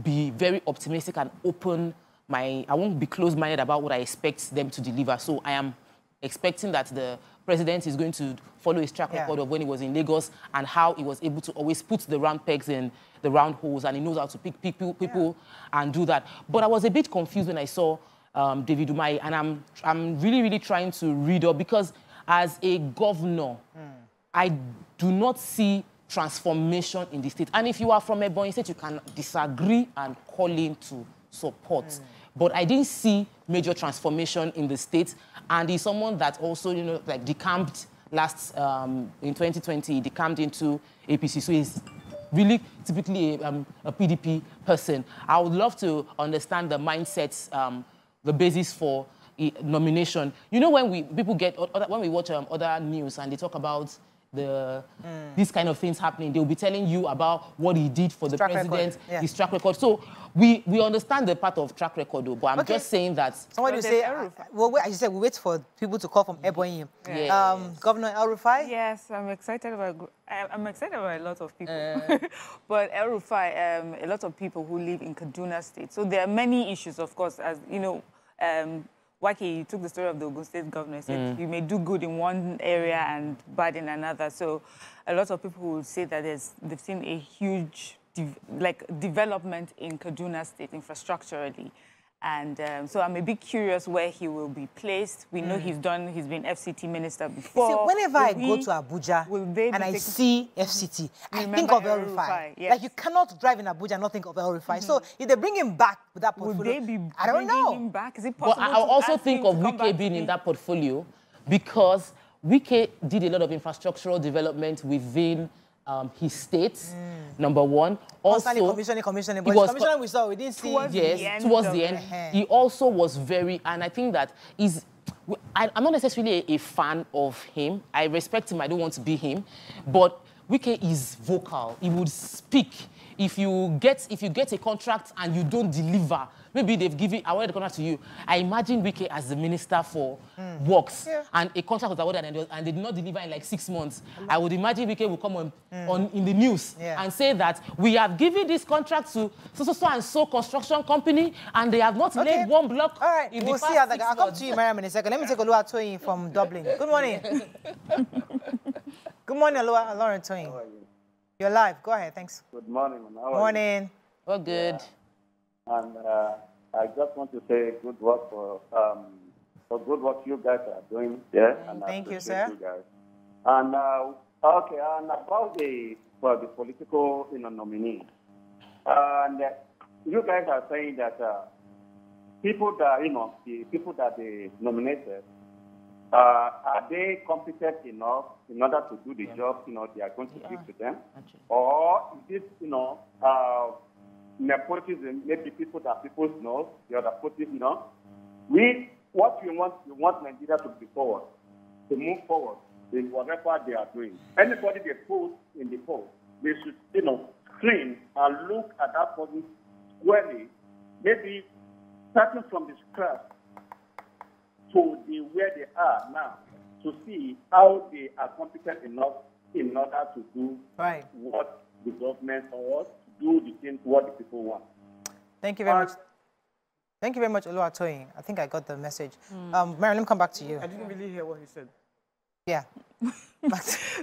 be very optimistic and open. I won't be closed-minded about what I expect them to deliver. So I am expecting that the president is going to follow his track record of when he was in Lagos and how he was able to always put the round pegs in the round holes, and he knows how to pick people and do that. But I was a bit confused when I saw David Umahi, and I'm really, really trying to read up, because as a governor, I do not see transformation in the state. And if you are from Ebonyi State, you can disagree and call in to support. But I didn't see major transformation in the state. And he's someone that also, you know, like decamped in 2020, he decamped into APC. So he's really typically a PDP person. I would love to understand the mindsets, the basis for nomination. You know, when we watch other news and they talk about these kind of things happening, they'll be telling you about what he did for the president, his track record. So we understand the part of track record, though, but I'm just saying that. Somebody say, well, as you said, we wait for people to call from Ebonyi. Governor El-Rufai? Yes, I'm excited about a lot of people. But El-Rufai, a lot of people who live in Kaduna State. So there are many issues, of course, as you know. Waki took the story of the Ogun State governor. Said you may do good in one area and bad in another. So a lot of people will say that they've seen a huge development in Kaduna State infrastructurally. And so I'm a bit curious where he will be placed. We know he's been FCT minister before. See, whenever I go to Abuja and I see FCT, I think of El-Rufai. Yes. Like, you cannot drive in Abuja and not think of El-Rufai. So if they bring him back with that portfolio, I don't know. Him back? Is it possible? Well, I also think of Wike being in that portfolio, because Wike did a lot of infrastructural development within his state, number one. Also, commissioning. But commissioning we saw, we didn't see. Towards the end. He also was very, and I think that I'm not necessarily a fan of him. I respect him. I don't want to be him. But Wike is vocal. He would speak. If you get a contract and you don't deliver, maybe they've awarded the contract to you. I imagine Wike as the minister for works, and a contract was awarded and they did not deliver in like 6 months. I would imagine Wike will come on in the news and say that we have given this contract to so and so construction company, and they have not laid one block. All right, we'll see how that goes. I'll come to you, Mariam, in a second. Let me take a look at Toyin from Dublin. Good morning. Good morning, Lauren Toyin. How are you? You're live. Go ahead. Thanks. Good morning. How are you? We're good. Yeah. And I just want to say good work for good work you guys are doing there. And thank you, sir. You guys. And okay, and about the political nominees, and you guys are saying that people that the people that they nominated, are they competent enough in order to do the job they are going to give to them? Or is it nepotism, maybe people that people know, the other parties, we want Nigeria to be forward, to move forward in whatever they are doing. Anybody they put in the post, they should, screen and look at that person squarely, maybe starting from the scratch to where they are now, to see how they are competent enough in order to do what the government or do the things what the people want. Thank you very much. Thank you very much, Oluwatoyin. I think I got the message. Mariam, let me come back to you. I didn't really hear what he said. Yeah.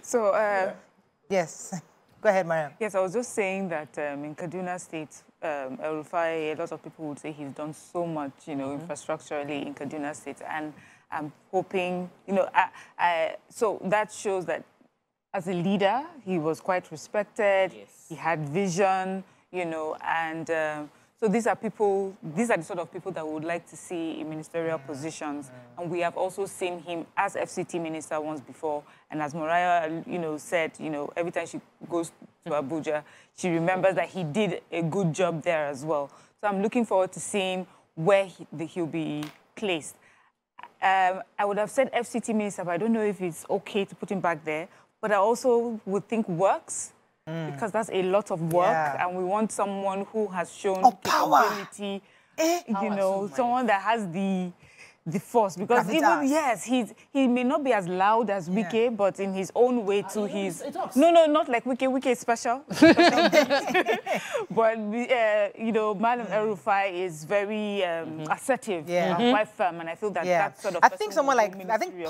So, yes. Go ahead, Mariam. Yes, I was just saying that in Kaduna State, El-Rufai, a lot of people would say he's done so much, you know, infrastructurally in Kaduna State. And I'm hoping, you know, so that shows that as a leader, he was quite respected. Yes. He had vision, you know, and so these are the sort of people that we would like to see in ministerial positions. And we have also seen him as FCT minister once before. And as Mariah, you know, said, you know, every time she goes to Abuja, she remembers that he did a good job there as well. So I'm looking forward to seeing where he'll be placed. I would have said FCT minister, but I don't know if it's okay to put him back there. But I also would think works, because that's a lot of work, and we want someone who has shown capability, you know, someone that has the force. Because even, yes, he may not be as loud as Wike, but in his own way too, he's... No, not like Wike. Wike is special. But, you know, Madam El-Rufai is very assertive and quite firm, and I feel that that sort of... I think someone like,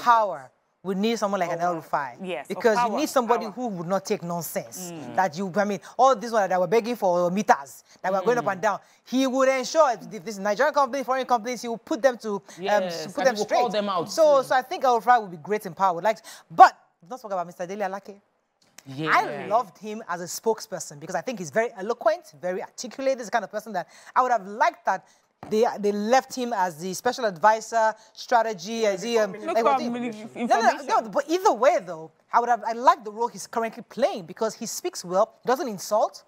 power would need someone like an El-Rufai. Yes, because you need somebody who would not take nonsense. That you, I mean, all these ones that were begging for meters, that were going up and down, he would ensure if this Nigerian company, foreign companies, he would put them to put them straight. Call them out. So I think El-Rufai would be great in power. Like, but don't talk about Mr. Dele Alake. Yeah. I loved him as a spokesperson because I think he's very eloquent, very articulate. This is the kind of person that I would have liked that they left him as the special advisor, strategy, as he... but either way, though, I like the role he's currently playing because he speaks well, doesn't insult.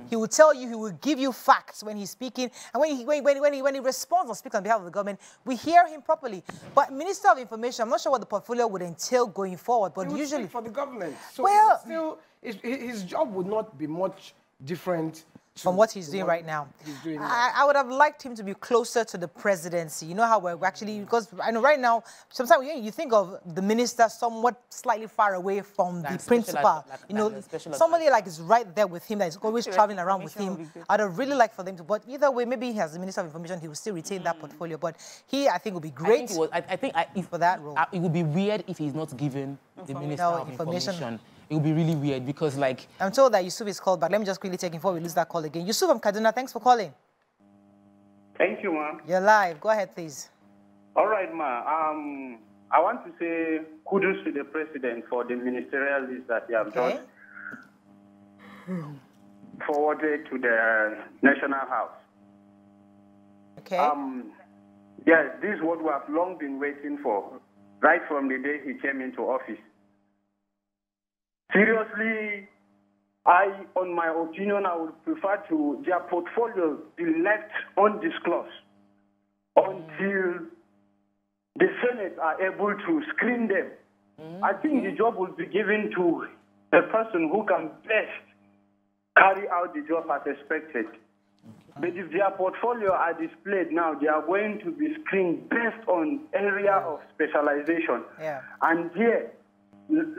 He will tell you, he will give you facts when he's speaking. And when he responds or speaks on behalf of the government, we hear him properly. But Minister of Information, I'm not sure what the portfolio would entail going forward, but he usually... would speak for the government. So well, still, his job would not be much different from what he's doing right now. I would have liked him to be closer to the presidency. You know how we're actually, because I know right now, sometimes you think of the minister somewhat slightly far away from the principal. You know, somebody like is right there with him, that is always traveling around with him. I'd have really liked for them to, but either way, maybe as the Minister of Information, he will still retain that portfolio. But he, I think, would be great for that role. It would be weird if he's not given the Minister of Information. It would be really weird because, like... I'm told that Yusuf is called back. Let me just quickly take him before we lose that call again. Yusuf from Kaduna, thanks for calling. Thank you, ma'am. You're live. Go ahead, please. All right, ma'am. I want to say kudos to the president for the ministerial list that he has just forwarded to the National House. Okay. Yes, this is what we have long been waiting for, right from the day he came into office. Seriously, on my opinion, I would prefer their portfolios be left undisclosed until the Senate are able to screen them. I think the job will be given to the person who can best carry out the job as expected. But if their portfolio are displayed now, they are going to be screened based on area of specialization. And here,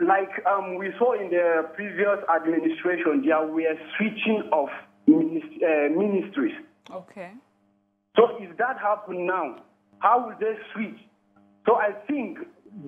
like we saw in the previous administration, there were switching of ministries. Okay. So if that happened now, how will they switch? So I think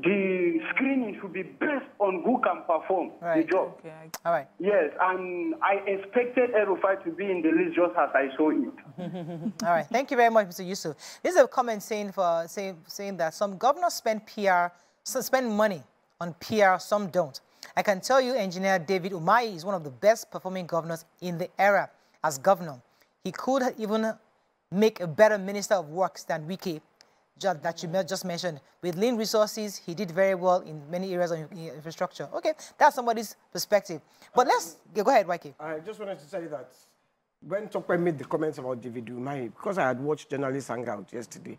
the screening should be based on who can perform the job. Okay. All right. Yes, and I expected El-Rufai to be in the list just as I saw it. All right. Thank you very much, Mr. Yusuf. This is a comment saying that some governors spend money on PR, some don't. I can tell you Engineer David Umahi is one of the best performing governors in the era as governor. He could even make a better Minister of Works than Wike, that you just mentioned. With lean resources, he did very well in many areas of infrastructure. Okay, that's somebody's perspective. But let's go ahead, Wike. I just wanted to say that when Tokwe made the comments about David Umahi, because I had watched Journalists Hangout yesterday,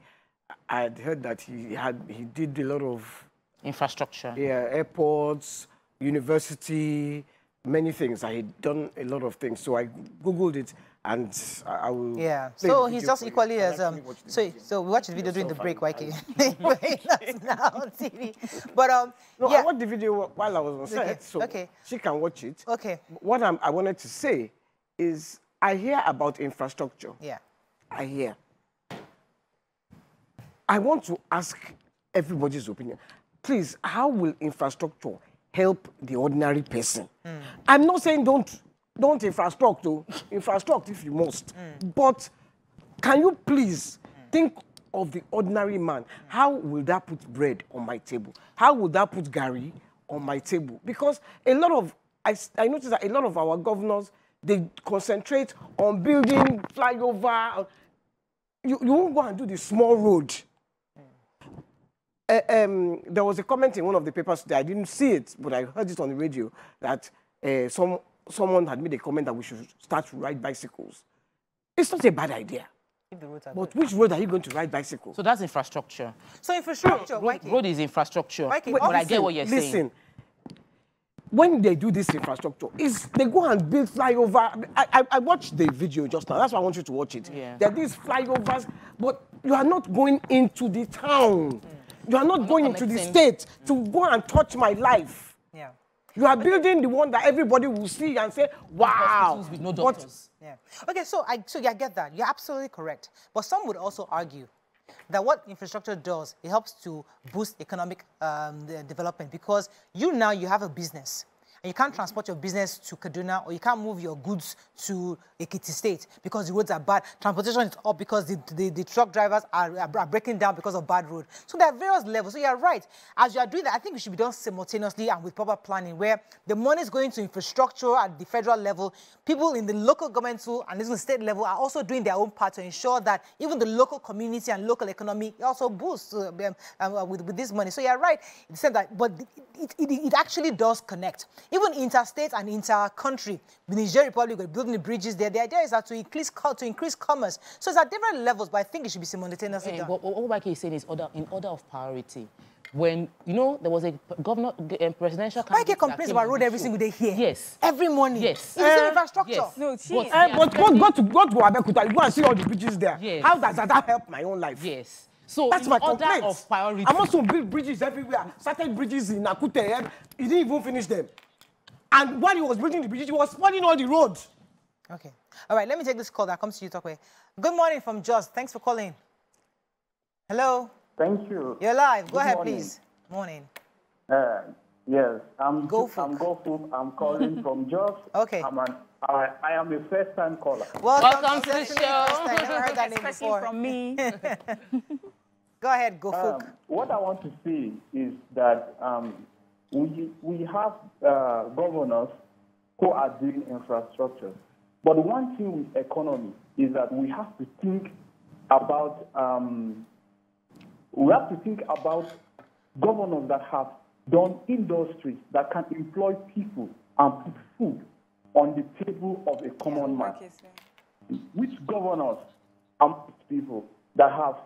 I had heard that he did a lot of infrastructure. Yeah, airports, university, many things. I had done a lot of things. So I Googled it and I will... Yeah, so he's just equally as... So we watched the video during the break, Wike. That's now on TV. But, no, I watched the video while I was on set, so she can watch it. Okay. What I wanted to say is I hear about infrastructure. Yeah. I hear. I want to ask everybody's opinion. Please, how will infrastructure help the ordinary person? I'm not saying don't infrastruct, infrastruct if you must. But can you please think of the ordinary man? How will that put bread on my table? How will that put Gary on my table? Because a lot of, I noticed that a lot of our governors, they concentrate on building flyover. You won't go and do the small road. There was a comment in one of the papers today. I didn't see it, but I heard it on the radio that someone had made a comment that we should start to ride bicycles. It's not a bad idea. But which road are you going to ride bicycles? So that's infrastructure. So infrastructure, road is infrastructure. But I get what you're saying. Listen, when they do this infrastructure, they go and build flyover. I watched the video just now. That's why I want you to watch it. Yeah. There are these flyovers, but you are not going into the town. You are not going into the state to go and touch my life. Yeah. You are building the one that everybody will see and say, wow. With no doctors. Yeah. Okay, so I get that. You're absolutely correct. But some would also argue that what infrastructure does, it helps to boost economic development, because you have a business. And you can't transport your business to Kaduna, or you can't move your goods to Ekiti State because the roads are bad. Transportation is up because the truck drivers are breaking down because of bad road. So there are various levels. So you're right. As you are doing that, I think it should be done simultaneously and with proper planning, where the money is going to infrastructure at the federal level. People in the local government too, and the state level are also doing their own part to ensure that even the local community and local economy also boosts with this money. So you're right in saying that, but it actually does connect. Even interstate and inter-country, the Nigeria Republic, we're building the bridges there. The idea is that to increase commerce. So it's at different levels, but I think it should be simultaneously done. What Obake is saying is in order of priority. When, there was a presidential candidate... Obake complains about road every single day here. Yes. Every morning. Yes. It's infrastructure. Yes. No, but go to Abeokuta, you go and see all the bridges there. Yes. How does that help my own life? Yes. So that's my complaint. Of priority. I'm also build bridges everywhere. Started bridges in Akute. He didn't even finish them. And while he was building the bridges, he was spoiling all the roads. Okay. All right, let me take this call that comes to you, Tokwe. Good morning from Jos. Thanks for calling. Hello. Thank you. You're live. Go ahead, morning. please. Morning. Yes, I'm Gofuk. I'm calling from Jos. Okay. I am a first-time caller. Welcome to the show. I never heard that name before. From me. Go ahead, Gofuk. What I want to say is that we have governors who are doing infrastructure. But one thing with economy is that we have to think about governors that have done industries that can employ people and put food on the table of a common man. Which governors are people that have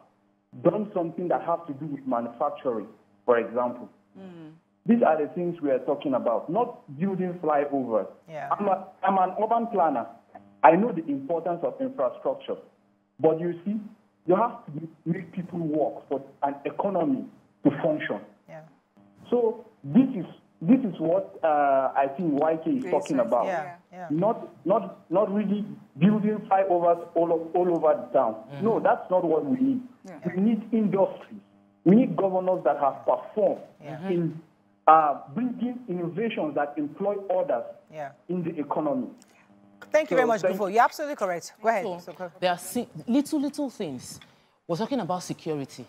done something that has to do with manufacturing, for example? These are the things we are talking about, not building flyovers. Yeah. I'm an urban planner. I know the importance of infrastructure. But you see, you have to make people work for an economy to function. Yeah. So this is what I think YK is talking about. Yeah. Yeah. Not really building flyovers all over the town. No, that's not what we need. Yeah. We need industries. We need governors that have performed in bringing innovations that employ others in the economy. Thank you very much, Gufo. You're absolutely correct. Go ahead. So, there are little things. We're talking about security.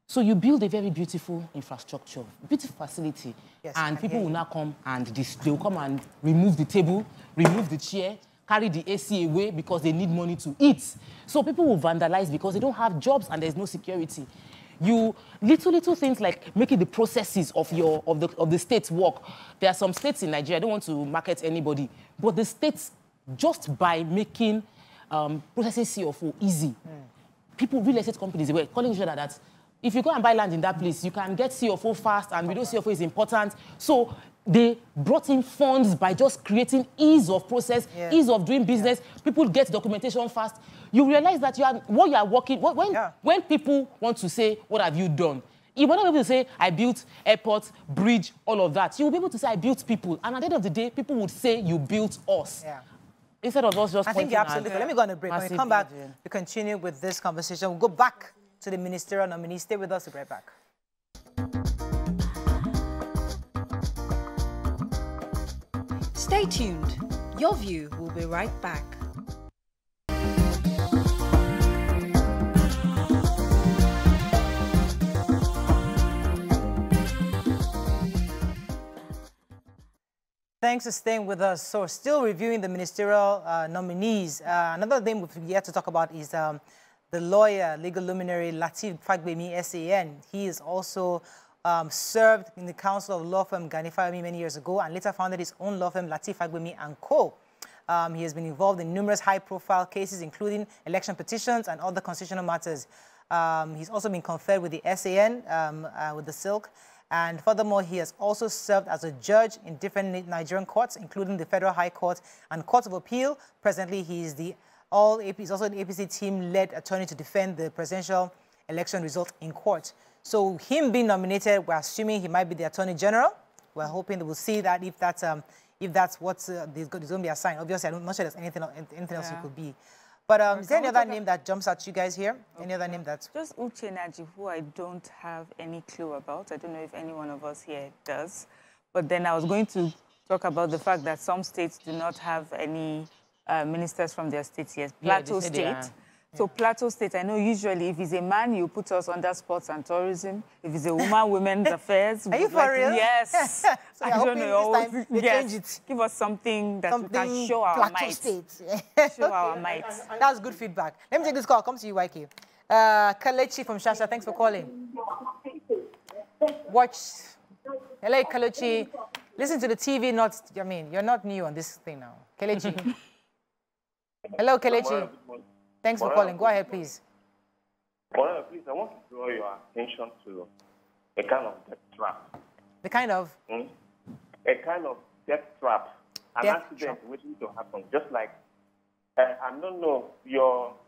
So you build a very beautiful infrastructure, beautiful facility, and people will now come and they will come and remove the table, remove the chair, carry the AC away because they need money to eat. So people will vandalize because they don't have jobs and there's no security. Little things like making the processes of the states work. There are some states in Nigeria, I don't want to market anybody, but the states, just by making processing CFO easy, real estate companies, they were calling each other that if you go and buy land in that place, you can get CFO fast, and we know CFO is important. So they brought in funds by just creating ease of process, ease of doing business. People get documentation fast. You realize that when people want to say, what have you done? You will not be able to say, I built airport, bridge, all of that. You will be able to say, I built people. And at the end of the day, people would say, you built us. Yeah. Instead of us just I think you're absolutely correct. Let me go on a break. When we come back, we continue with this conversation. We'll go back to the ministerial nominees. Stay with us. We'll be right back. Stay tuned. Your View will be right back. Thanks for staying with us. So, still reviewing the ministerial nominees. Another thing we've yet to talk about is the lawyer, legal luminary Lateef Fagbemi, SAN. He is also served in the council of law firm Ganifayomi many years ago and later founded his own law firm, Lateef Fagbemi & Co. He has been involved in numerous high-profile cases, including election petitions and other constitutional matters. He's also been conferred with the SAN, with the Silk. And furthermore, he has also served as a judge in different Nigerian courts, including the Federal High Court and Court of Appeal. Presently, he is he's also an APC team-led attorney to defend the presidential election result in court. So him being nominated, we're assuming he might be the Attorney General. We're hoping that we'll see that if that's what is going to be assigned. Obviously, I'm not sure there's anything else it could be. But is there any other name that jumps at you guys here? Okay. Any other name that's... Just Uche Naji, who I don't have any clue about. I don't know if any one of us here does. But then I was going to talk about the fact that some states do not have any ministers from their states yet. Plateau State. So Plateau State, I know usually if he's a man, you put us under sports and tourism. If he's a woman, women's affairs. Are you for real? Yes. So I don't know. This time they change it. Give us something that we can show our might. Show our might. That's good feedback. Let me take this call. Come to you, YK. Kalechi from Shasha, thanks for calling. Watch. Hello, Kalechi. Listen to the TV, you're not new on this thing now. Kalechi. Hello, Kalechi. Thanks for calling. Go ahead, please. Please, I want to draw your attention to a kind of death trap. The kind of? A kind of death trap. An accident waiting to happen. Just like, I don't know,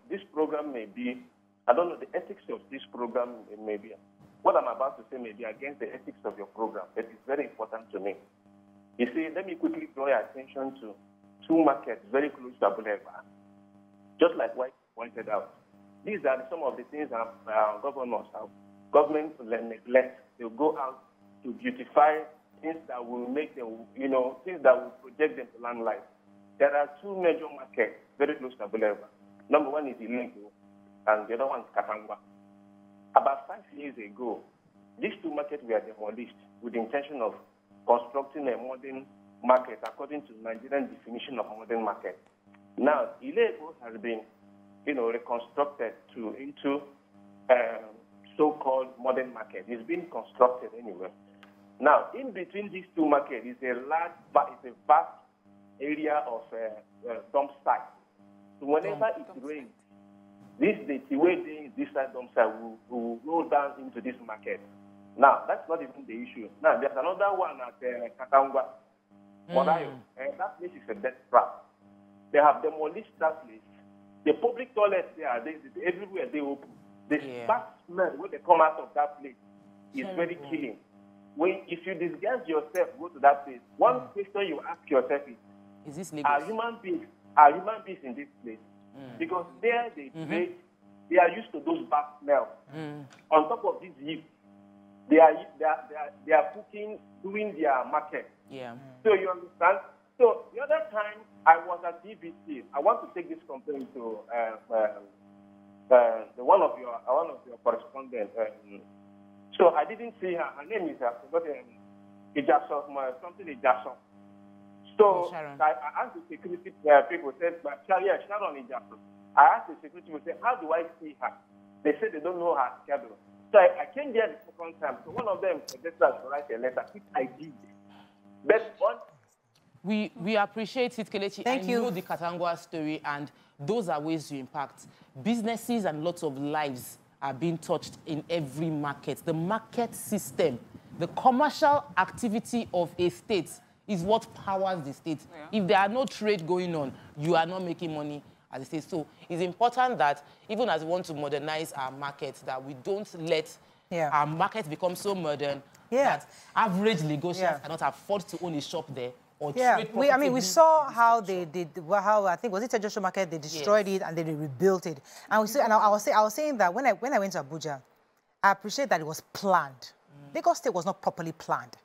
this program may be, I don't know, the ethics of this program may be, what I'm about to say may be against the ethics of your program, but it's very important to me. You see, let me quickly draw your attention to two markets very close to Abuleva. Just like White pointed out, these are some of the things our governors have. Government will neglect. They'll go out to beautify things that will make them, things that will project them to land life. There are two major markets very close to Abuleva. Number one is Ilingo, and the other one is Katangwa. About 5 years ago, these two markets were demolished with the intention of constructing a modern market according to Nigerian definition of modern market. Now, Ilego has been, reconstructed into so-called modern market. It's been constructed anyway. Now, in between these two markets is a vast area of dump site. So whenever it rains, the way this dump site will roll down into this market. Now, that's not even the issue. Now, there's another one at Katangwa, that place is a death trap. They have demolished that place. The public toilets there, everywhere they open. The bad smell when they come out of that place is very killing. If you disguise yourself, go to that place, one question you ask yourself is this legal? Are human beings in this place? Because there they are used to those bad smells. On top of this heat, they are cooking, doing their market. So you understand? So the other time I was at BBC, I want to take this complaint to one of your correspondents. So I didn't see her. Her name is something Ijaso. So I asked the security people, said, Sharon Ijaso. I asked the security people, said, how do I see her? They said they don't know her schedule. So I came there the second time. So one of them suggested to write a letter, which I did. But one. We appreciate it, Kelechi. Thank you. I know the Katangwa story, and those are ways to impact. Businesses and lots of lives are being touched in every market. The market system, the commercial activity of a state is what powers the state. If there are no trade going on, you are not making money as a state. So it's important that even as we want to modernize our markets, that we don't let our markets become so modern that average Lagosians cannot afford to own a shop there or yeah, trade we saw how they did, how I think was it a Joshua Market, they destroyed it and then they rebuilt it. And we see, and I was saying that when I went to Abuja, I appreciate that it was planned. Lagos State was not properly planned.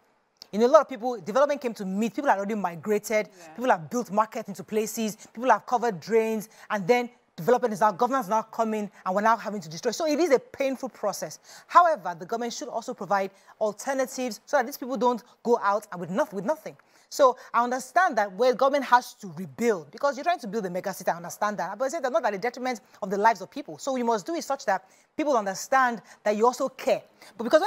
You know, a lot of people, development came to meet, people had already migrated, people have built markets into places, people have covered drains, and then development is now, government is now coming, and we're now having to destroy. So it is a painful process. However, the government should also provide alternatives so that these people don't go out and with nothing. So I understand that where government has to rebuild, because you're trying to build a mega city, I understand that. But I said that not at the detriment of the lives of people. So you must do it such that people understand that you also care. But because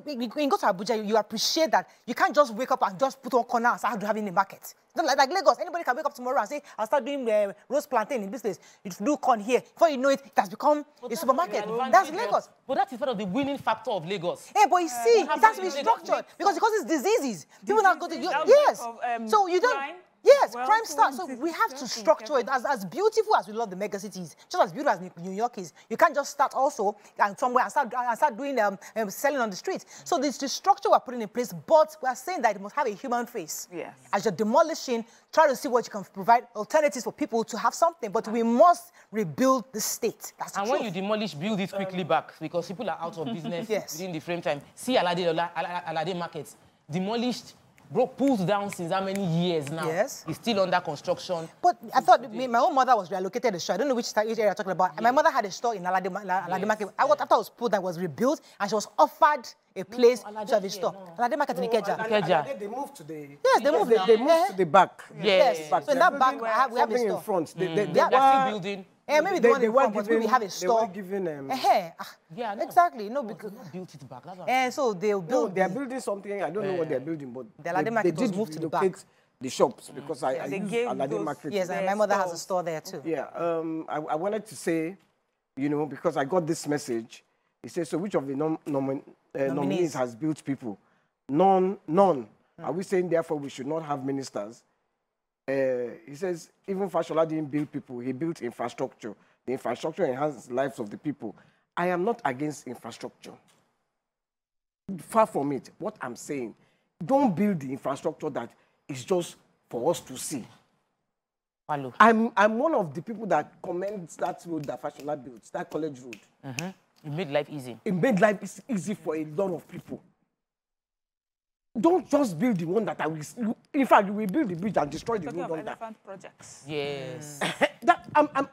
when you go to Abuja, you appreciate that you can't just wake up and just put on corner and start having a market. It's not like Lagos. Anybody can wake up tomorrow and say, I'll start doing roast plantain in this place. You do corn here. Before you know it, it has become a supermarket. That's Lagos. But that is part of the winning factor of Lagos. Yeah, but you see, it has to be structured because it causes diseases. People now go to yes. So you don't. Yes, crime starts. So we have to structure it as beautiful as we love the mega cities, just as beautiful as New York is. You can't just start also and somewhere and start doing selling on the streets. So this the structure we're putting in place, but we are saying that it must have a human face. Yes. As you're demolishing, try to see what you can provide alternatives for people to have something. But we must rebuild the state. That's the truth. When you demolish, build it quickly back because people are out of business within the frame time. See Alade markets demolished. Pulled down since how many years now? Yes. It's still under construction. But I thought my own mother was reallocated a store. I don't know which area you're talking about. Yes. My mother had a store in Alade Market. I thought it was pulled and was rebuilt, and she was offered a place to have a store. Alade Market in Ikeja. They moved to the... Yes, they moved. They moved to the back. Yes. So in that back, we have a store. In front. They're still building. Yeah, maybe the one in front, but we have a store. They were giving yeah, no. Exactly. No, because built it back. And so they'll build. No, they're building something. I don't know what they're building, but they did move to the back. The shops because I use Alade Market. Yes, and my mother has a store there too. Yeah. I wanted to say, you know, because I got this message. It says, so which of the nominees has built people? None. Are we saying therefore we should not have ministers? He says, even Fashola didn't build people, he built infrastructure. The infrastructure enhances the lives of the people. I am not against infrastructure. Far from it. What I'm saying, don't build the infrastructure that is just for us to see. Hello. I'm one of the people that commends that road that Fashola built, that college road. It made life easy. It made life easy for a lot of people. Don't just build the one that I will... In fact, you will build the bridge and destroy the road on that. Projects. Yes.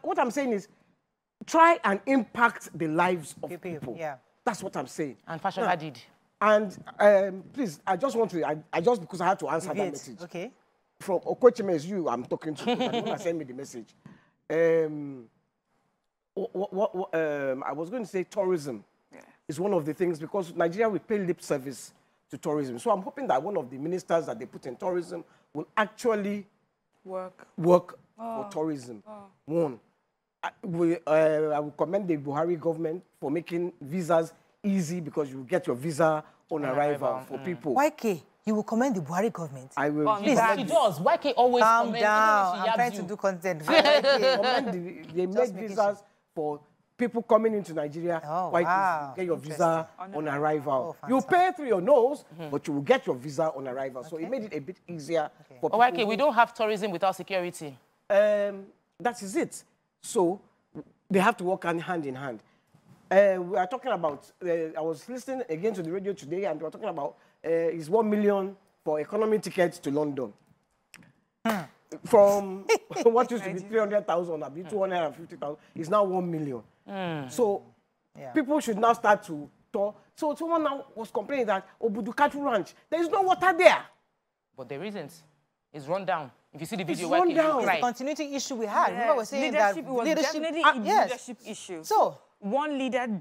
What I'm saying is, try and impact the lives of people. Yeah. That's what I'm saying. And Fashola did. And please, I just want to... I just because I had to answer that message. Okay. From Okochime is you I'm talking to. You want to send me the message. I was going to say tourism is one of the things because Nigeria will pay lip service to tourism. So I'm hoping that one of the ministers that they put in tourism will actually work for tourism. One, I will commend the Buhari government for making visas easy because you get your visa on arrival for people. YK, you will commend the Buhari government? I will. Please, she does. YK always calm down. I'm trying to do content. They make visas for people coming into Nigeria, get your visa on arrival. You pay through your nose, but you will get your visa on arrival. So it made it a bit easier for people. Okay, we don't have tourism without security. That is it. So they have to work hand in hand. We are talking about, I was listening again to the radio today, and we were talking about is 1 million for economy tickets to London. From what used to be 300,000, a bit 250,000, is now 1 million. So people should now start to talk. So someone now was complaining that Obudukatu Ranch, there is no water there. But there isn't. It's run down. If you see the video, it's run down. It's the continuity issue we had. Remember, we're saying that definitely a leadership issue. So one leader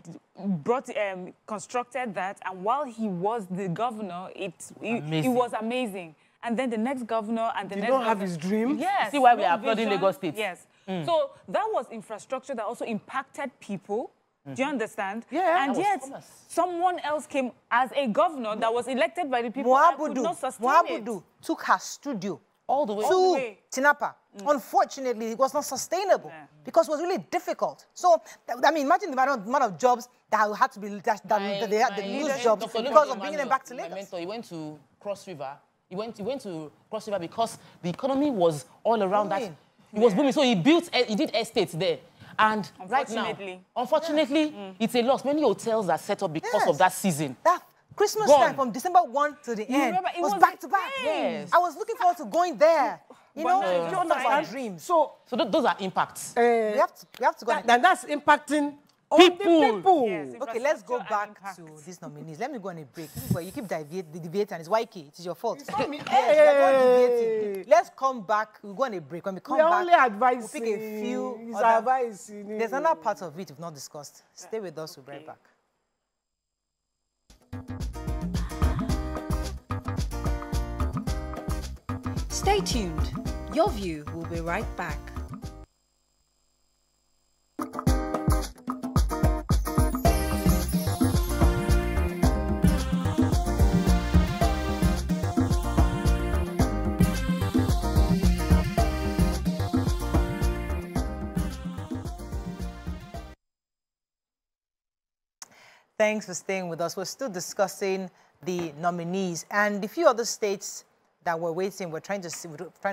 constructed that, and while he was the governor, it was amazing. And then the next governor and the next governor... Did not have his dream? Yes. See why we are applauding Lagos State? Yes. So that was infrastructure that also impacted people. Do you understand? Yeah. And yet, someone else came as a governor that was elected by the people and could not sustain it. Took her studio all the way to Tinapa. Unfortunately, it was not sustainable because it was really difficult. So, I mean, imagine the amount of jobs that had to be... they lose jobs because of bringing them back to Lagos. My mentor, he went to Cross River He went to Cross River because the economy was all around that. It was booming. So he did estates there. And right now, unfortunately, it's a loss. Many hotels are set up because of that season. That Christmas time from December 1 to the end was back to back. Yes. I was looking forward to going there. You know, that's our dreams. So those are impacts. We have to go. That's impacting people. Yes, okay, let's go back to these nominees. Let me go on a break. You keep debating, and it's YK. It is your fault. Let's come back. We'll go on a break. When we come back, we'll pick a few. There's another part of it we've not discussed. Stay with us. We'll be right back. Stay tuned. Your View will be right back. Thanks for staying with us. We're still discussing the nominees and the few other states that we're waiting. We're trying to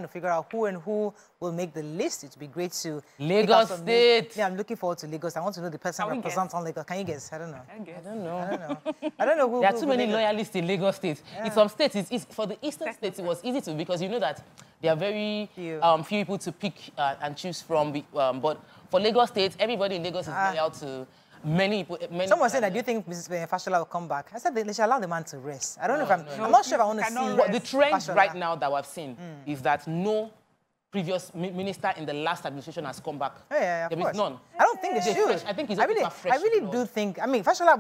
figure out who and who will make the list. It would be great to Lagos State. Yeah, I'm looking forward to Lagos. I want to know the person representing Lagos. Can you guess? I don't know. I don't know who. There are too many loyalists in Lagos State. Yeah. In some states, it's for the eastern states, it was easy to because you know that there are very few people to pick and choose from. But for Lagos State, everybody in Lagos is loyal to. Many Someone said, "Do you think Mrs. Fashola will come back?" I said they should allow the man to rest. I don't know if I'm not sure if I want to see. What the trend right now that we've seen is that no previous minister in the last administration has come back. Yeah, there is none. I don't think they should. I think he's fresh. I really do think. I mean, Fashola,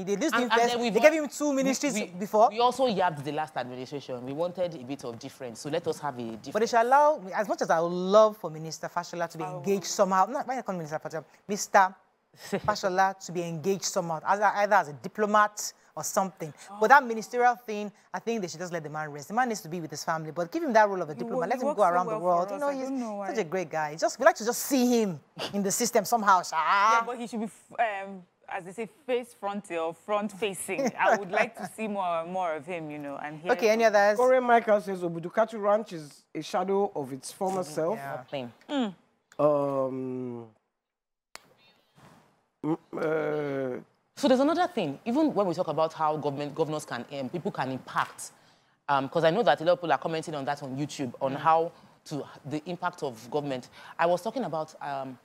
they used him first. They gave him 2 ministries before. We also yabbed the last administration. We wanted a bit of difference, so let us have a difference. But they should allow, as much as I would love for Minister Fashola to be engaged somehow. Not why I call Minister Fashola, Mr. Fashola to be engaged somehow, either as a diplomat or something. But that ministerial thing, I think they should just let the man rest. The man needs to be with his family, but give him that role of a diplomat. Let him go around the world. You know, he's such a great guy. We like to just see him in the system somehow. Yeah, but he should be, as they say, face frontal or front facing. I would like to see more of him, you know. And okay, any others? Korean Michael says Obudukatu Ranch is a shadow of its former self. Yeah. So there's another thing. Even when we talk about how governors can, people can impact, because I know that a lot of people are commenting on that on YouTube on how the impact of government. I was talking about Akwa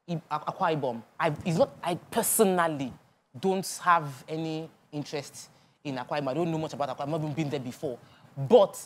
Ibom. I personally don't have any interest in Akwa Ibom. I don't know much about Akwa Ibom. I've not even been there before, but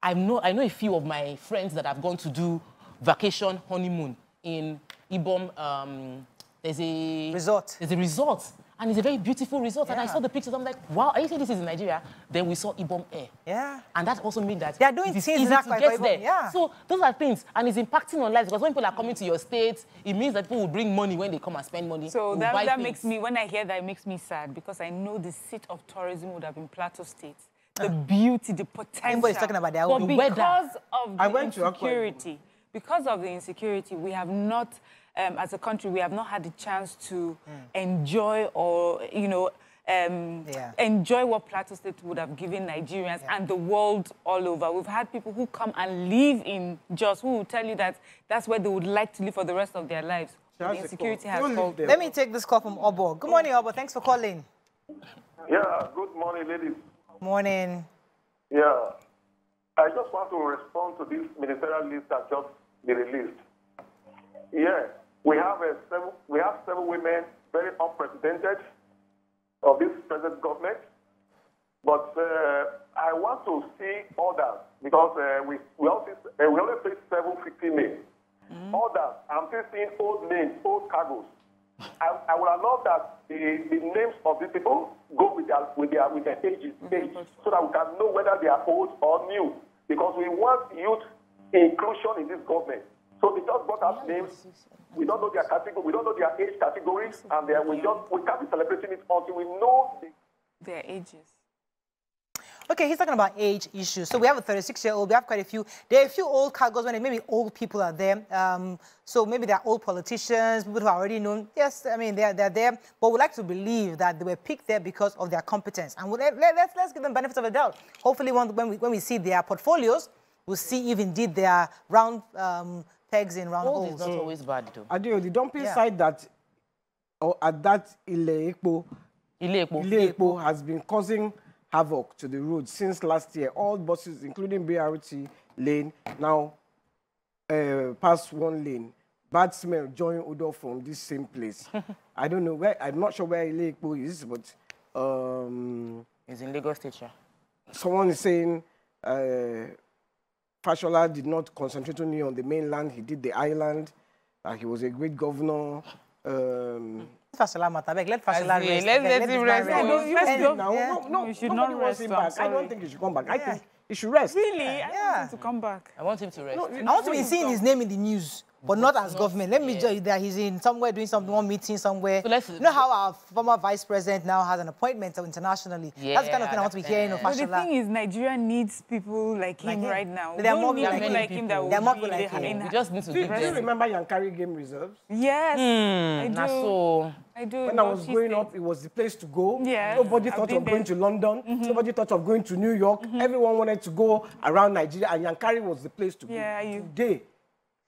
I know a few of my friends that have gone to do vacation honeymoon in Ibom. There's a resort. There's a resort, and it's a very beautiful resort. Yeah. And I saw the pictures. I'm like, wow, are you saying this is in Nigeria? Then we saw Ibom Air. Yeah. And that also means that they are doing things easy to get there. Yeah. So those are things, and it's impacting on lives because when people are coming to your state, it means that people will bring money when they come and spend money. So that makes me, when I hear that, it makes me sad because I know the seat of tourism would have been Plateau State. The beauty, the potential. Everybody's talking about their own because of the insecurity. Because of the insecurity, we have not. As a country, we have not had the chance to enjoy or, you know, enjoy what Plateau State would have given Nigerians and the world all over. We've had people who come and live in Jos who will tell you that that's where they would like to live for the rest of their lives. The insecurity has called. Let me take this call from Obo. Good morning, Obo. Thanks for calling. Yeah, good morning, ladies. Morning. Yeah, I just want to respond to this ministerial list that just been released. Yeah. We have 7 women, very unprecedented of this present government. But I want to see others because we only see 7 females. Others, I'm still seeing old names, old cargoes. I would have loved that the names of these people go with their ages, so that we can know whether they are old or new. Because we want youth inclusion in this government. So they just brought out names. We don't know their category. We don't know their age categories, and we can't be celebrating it until we know their ages. Okay, he's talking about age issues. So we have a 36-year-old, we have quite a few. There are a few old cargoes when maybe old people are there. So maybe they're old politicians, people who are already known. Yes, I mean, they're there. But we like to believe that they were picked there because of their competence. And let's give them benefits of the doubt. Hopefully, when we see their portfolios, we'll see if indeed they are round pegs in round holes. Old is not always bad, though. Adio, the dumping site that, at that Ile-Ekpo has been causing havoc to the road since last year. All buses, including BRT lane, now pass one lane. Bad smell, join odor from this same place. I don't know where. I'm not sure where Ile-Ekpo is, but it's in Lagos State. Someone is saying Fashola did not concentrate only on the mainland. He did the island. He was a great governor. Fashola Matabek, let Fashola rest. Let him rest. No, you should not rest. I don't think he should come back. I think he should rest. Really? I want him to come back. I want him to rest. I want to be seeing his name in the news, but not as government. Let me judge that he's in somewhere doing one meeting somewhere. So you know how our former vice president now has an appointment internationally? That's the kind of thing I want to be hearing of Fashola. But the thing is, Nigeria needs people like him right now. There are more people like him that will be like him. We just need to do you remember Yankari Game Reserves? Yes, I do. I do. When I was growing up, it was the place to go. Yes, Nobody thought of going to London. Nobody thought of going to New York. Everyone wanted to go around Nigeria, and Yankari was the place to go. Today,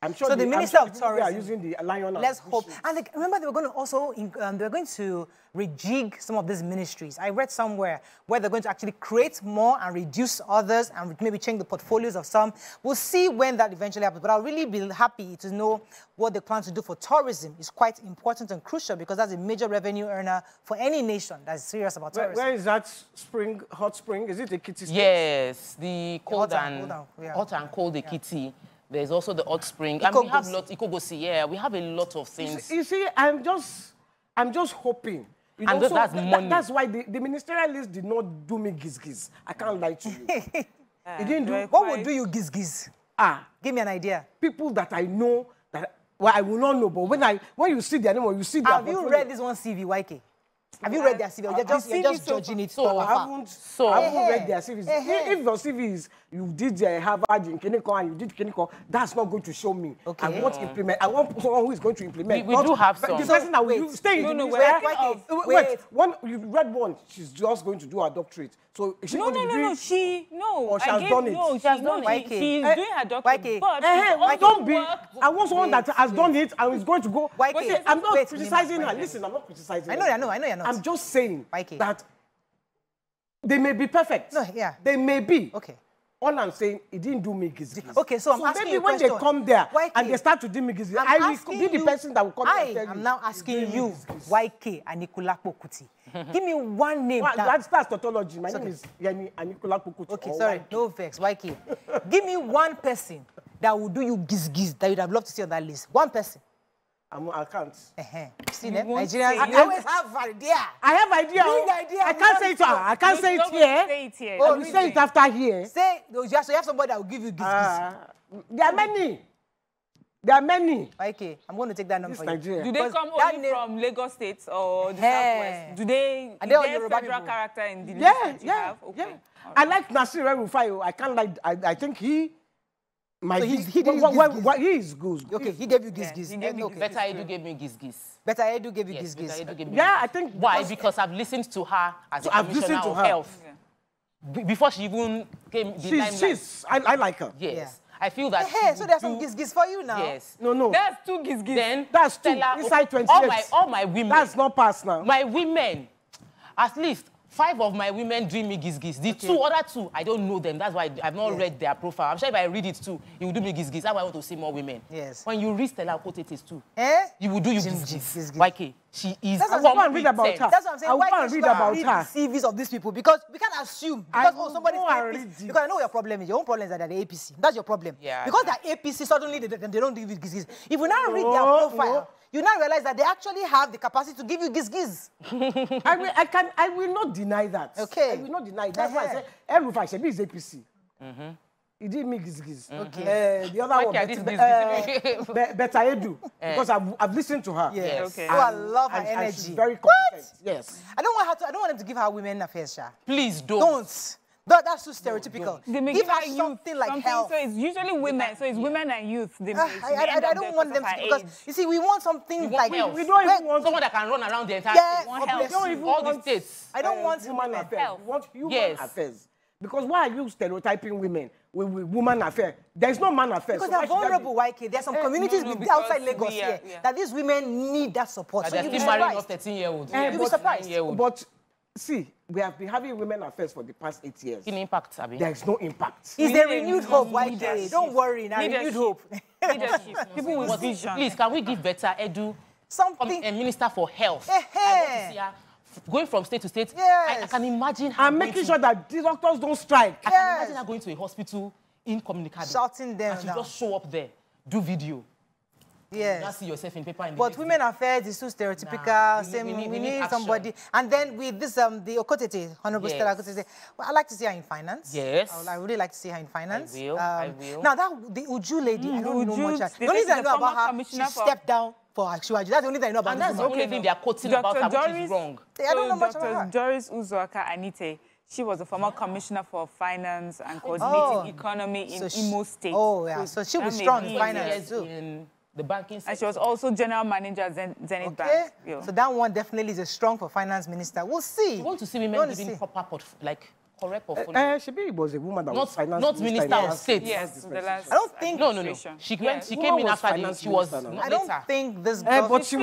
I'm sure the Minister of Tourism are using the Lion. Let's hope. And remember, they were going to also they're going to rejig some of these ministries. I read somewhere where they're going to actually create more and reduce others and maybe change the portfolios of some. We'll see when that eventually happens. But I'll really be happy to know what they plan to do for tourism. It's quite important and crucial because that's a major revenue earner for any nation that's serious about tourism. Where is that spring, hot spring? Is it the Kitty? Yes, the cold hot and cold Ekiti. There's also the hot spring. And we have lots, Ikogosi, we have a lot of things. You see, I'm just hoping. And that's money. That's why the ministerial list did not do me giz-giz. I can't lie to you. It didn't do. What would do you giz-giz? Give me an idea. People that I know, well, I will not know, but when you see their name or you see their Have you read this one CV, YK? Have you read their CV? You're just judging it. I haven't read their CVs. If your CV is you did Harvard in Keniko and you did Keniko, that's not going to show me. Okay. I want implement. I want someone who is going to implement. We do have some. The person that will stay in the wait. One you read one. She's just going to do her doctorate. So is she no. Or she has done it. No, she has done it. She's doing her doctorate. But don't be. I want someone that has done it and is going to go. I'm not criticizing her. Listen, I'm not criticizing her. I know you're not. I'm just saying that they may be perfect. No, they may be. Okay. All I'm saying, it didn't do me giz-giz. Okay, so I'm asking you a question. Maybe when they come there and they start to do me giz-giz, I will be the person that will come and tell you. I'm now asking you, YK Anikulapo Kuti. Give me one name. That's tautology. My name is Yeni Anikulapo Kuti. Okay, sorry, no vex, YK. Give me one person that will do you giz-giz that you'd have loved to see on that list. One person. I can't. See them? Nigerians, I always have idea. I have idea. I can't say it. I can't say it here. I will say it after here. Say, so you have somebody that will give you giz-giz. There are many. There are many. Okay, I'm going to take that number for you. Do they come only from Lagos State or the Southwest? Do they? Are they federal character in the list that you have? Okay. I like Nasir El-Rufai. I can't like. I think he. So he is good. Okay, he gave you giz-giz. Better Edu gave me giz-giz. Better Edu gave you giz-giz. Yeah, I think. Why? Because I've listened to her as a commissioner of health. Before she even came the limelight. I like her. Yes. Yeah. I feel that. So there's some giz-giz for you now. Yes. No. That's two giz-giz. Then that's two. Inside 20 years. All my women. That's not past now. My women, at least 5 of my women do me giz-giz. The other two, I don't know them. That's why I've not read their profile. I'm sure if I read it too, you will do me giz-giz. That's why I want to see more women. Yes. When you read Stella Kotetes too, you will do you giz-giz. YK, she is. That's what I'm read about her. That's what I'm saying. Why can't read about her? CVs of these people because we can't assume because somebody's APC. Because I know your problem is your own problem is that they're the APC. That's your problem. Yeah. Because they're APC, suddenly they don't do giz-giz. If we now read their profile. You now realize that they actually have the capacity to give you giz-giz. I will not deny that. Okay. I will not deny that. That's why I said, El-Rufai Shebi is APC. He did me giz-giz. Okay. The other one, Better Edu. Because I've listened to her. Yes. Okay. I love her energy. She's very competent. Yes. I don't want them to give her women affairs, Sha. Please don't. That's too stereotypical. Give us something like health. So it's usually women. So it's women and youth. I don't want them to, because you see, we want something like health. We don't even want someone that can run around the entire state. We want health. All the states. I don't want human affairs. We want human affairs. Because why are you stereotyping women with woman affairs? There is no man affairs. Because they're vulnerable, YK. There are some communities outside Lagos here that these women need that support. So you'll be marrying off 13-year-olds. You'll be surprised. But see, we have been having women affairs for the past 8 years. In impact, Abi. There is no impact. Is there renewed hope, YK? Don't worry, now renewed hope. People with vision. Please, can we give better edu? Something. A minister for health. I want to see her going from state to state. I can imagine her. I'm making sure that the doctors don't strike. I can imagine her going to a hospital incommunicado. Shouting them and she just show up there, do video. Yes. Not see yourself in paper. But women affairs is too stereotypical. We need somebody. And then with this, the Okotete, Honorable Stella Okotete, well, I'd like to see her in finance. Yes. I would really like to see her in finance. I will. Now, the Uju lady, I don't know much. The only thing I know about her, she stepped down for Actuaji. That's the only thing I know about her. And that's the only thing they are quoting about her, which is wrong. I don't know much about her. Dr. Doris Uzoaka Anite, she was the former commissioner for finance and coordinating economy in Imo State. Oh, yeah. So she'll be strong in finance, too. In the banking sector. And she was also general manager at Zenith Bank. So that one definitely is a strong for finance minister. We'll see. You want to see women giving proper correct portfolio? She was a woman that was finance not minister of state. Yes, the last. I don't think. No. She came in after she was. I don't think this government. But she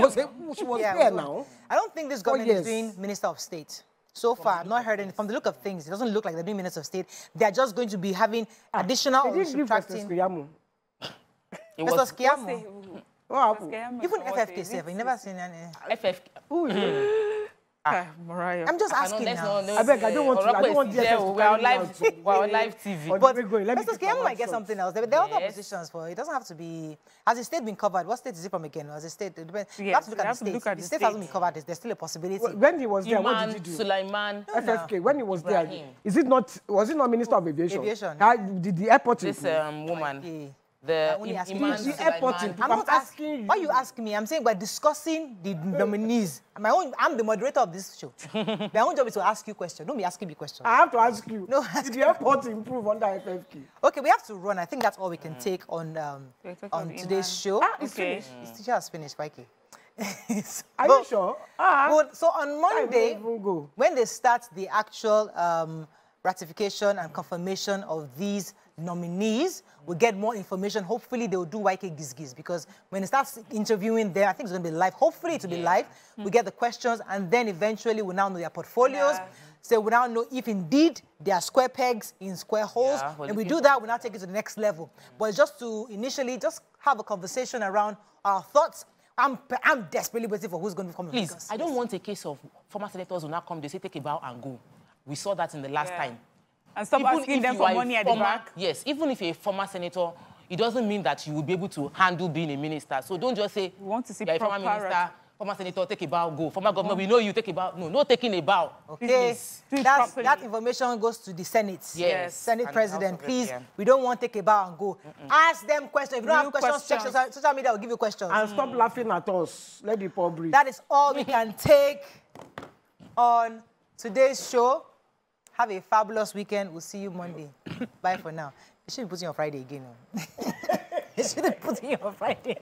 was there now. I don't think this government is doing minister of state. So far, I've not heard anything. From the look of things, it doesn't look like they're doing minister of state. They're just going to be having additional or subtracting. Mr. Skiamu. Even FFK, sir. You never seen any. FFK. I'm just asking now. I beg, I don't want to. We're on live TV. But Mr. Skiamu might get something else. There are other positions for it. It doesn't have to be. Has the state been covered? What state is it from again? Has the state? You have to look at the state. The state hasn't been covered. There's still a possibility. When he was there, what did he do? Sulaiman. FFK. When he was there, was it not Minister of Aviation? Did the airport? This woman. The airport. I'm not asking you. Why you asking me? I'm saying we're discussing the nominees. I'm the moderator of this show. My own job is to ask you questions. Don't be asking me questions. I have to ask you. No, did the airport improve under FFK? Okay, we have to run. I think that's all we can take on today's show. It's finished. It's just finished, Mikey. Are you sure? So on Monday, when they start the actual ratification and confirmation of these nominees, we'll get more information. Hopefully, they will do YK Giz because when it starts interviewing them, I think it's going to be live. Hopefully, it will be live. We get the questions, and then eventually, we'll now know their portfolios. So we now know if indeed they are square pegs in square holes. And we do that, we'll now take it to the next level. But just to initially just have a conversation around our thoughts. I'm desperately waiting for who's going to come. Please, I don't want a case of former senators who now come, they say take a bow and go. We saw that in the last time. And stop asking them for money at the back. Yes, even if you're a former senator, it doesn't mean that you will be able to handle being a minister. So don't just say, we want to see you're a former minister, former senator, take a bow, go. Former governor, we know you, take a bow. No, no taking a bow. Okay, that information goes to the Senate. Yes. Senate President, please, we don't want to take a bow and go. Ask them questions. If you don't have questions, check social media will give you questions. And stop laughing at us. Let the poor breathe. That is all we can take on today's show. Have a fabulous weekend. We'll see you Monday. Bye for now. You shouldn't be putting on Friday again. You shouldn't be putting on Friday.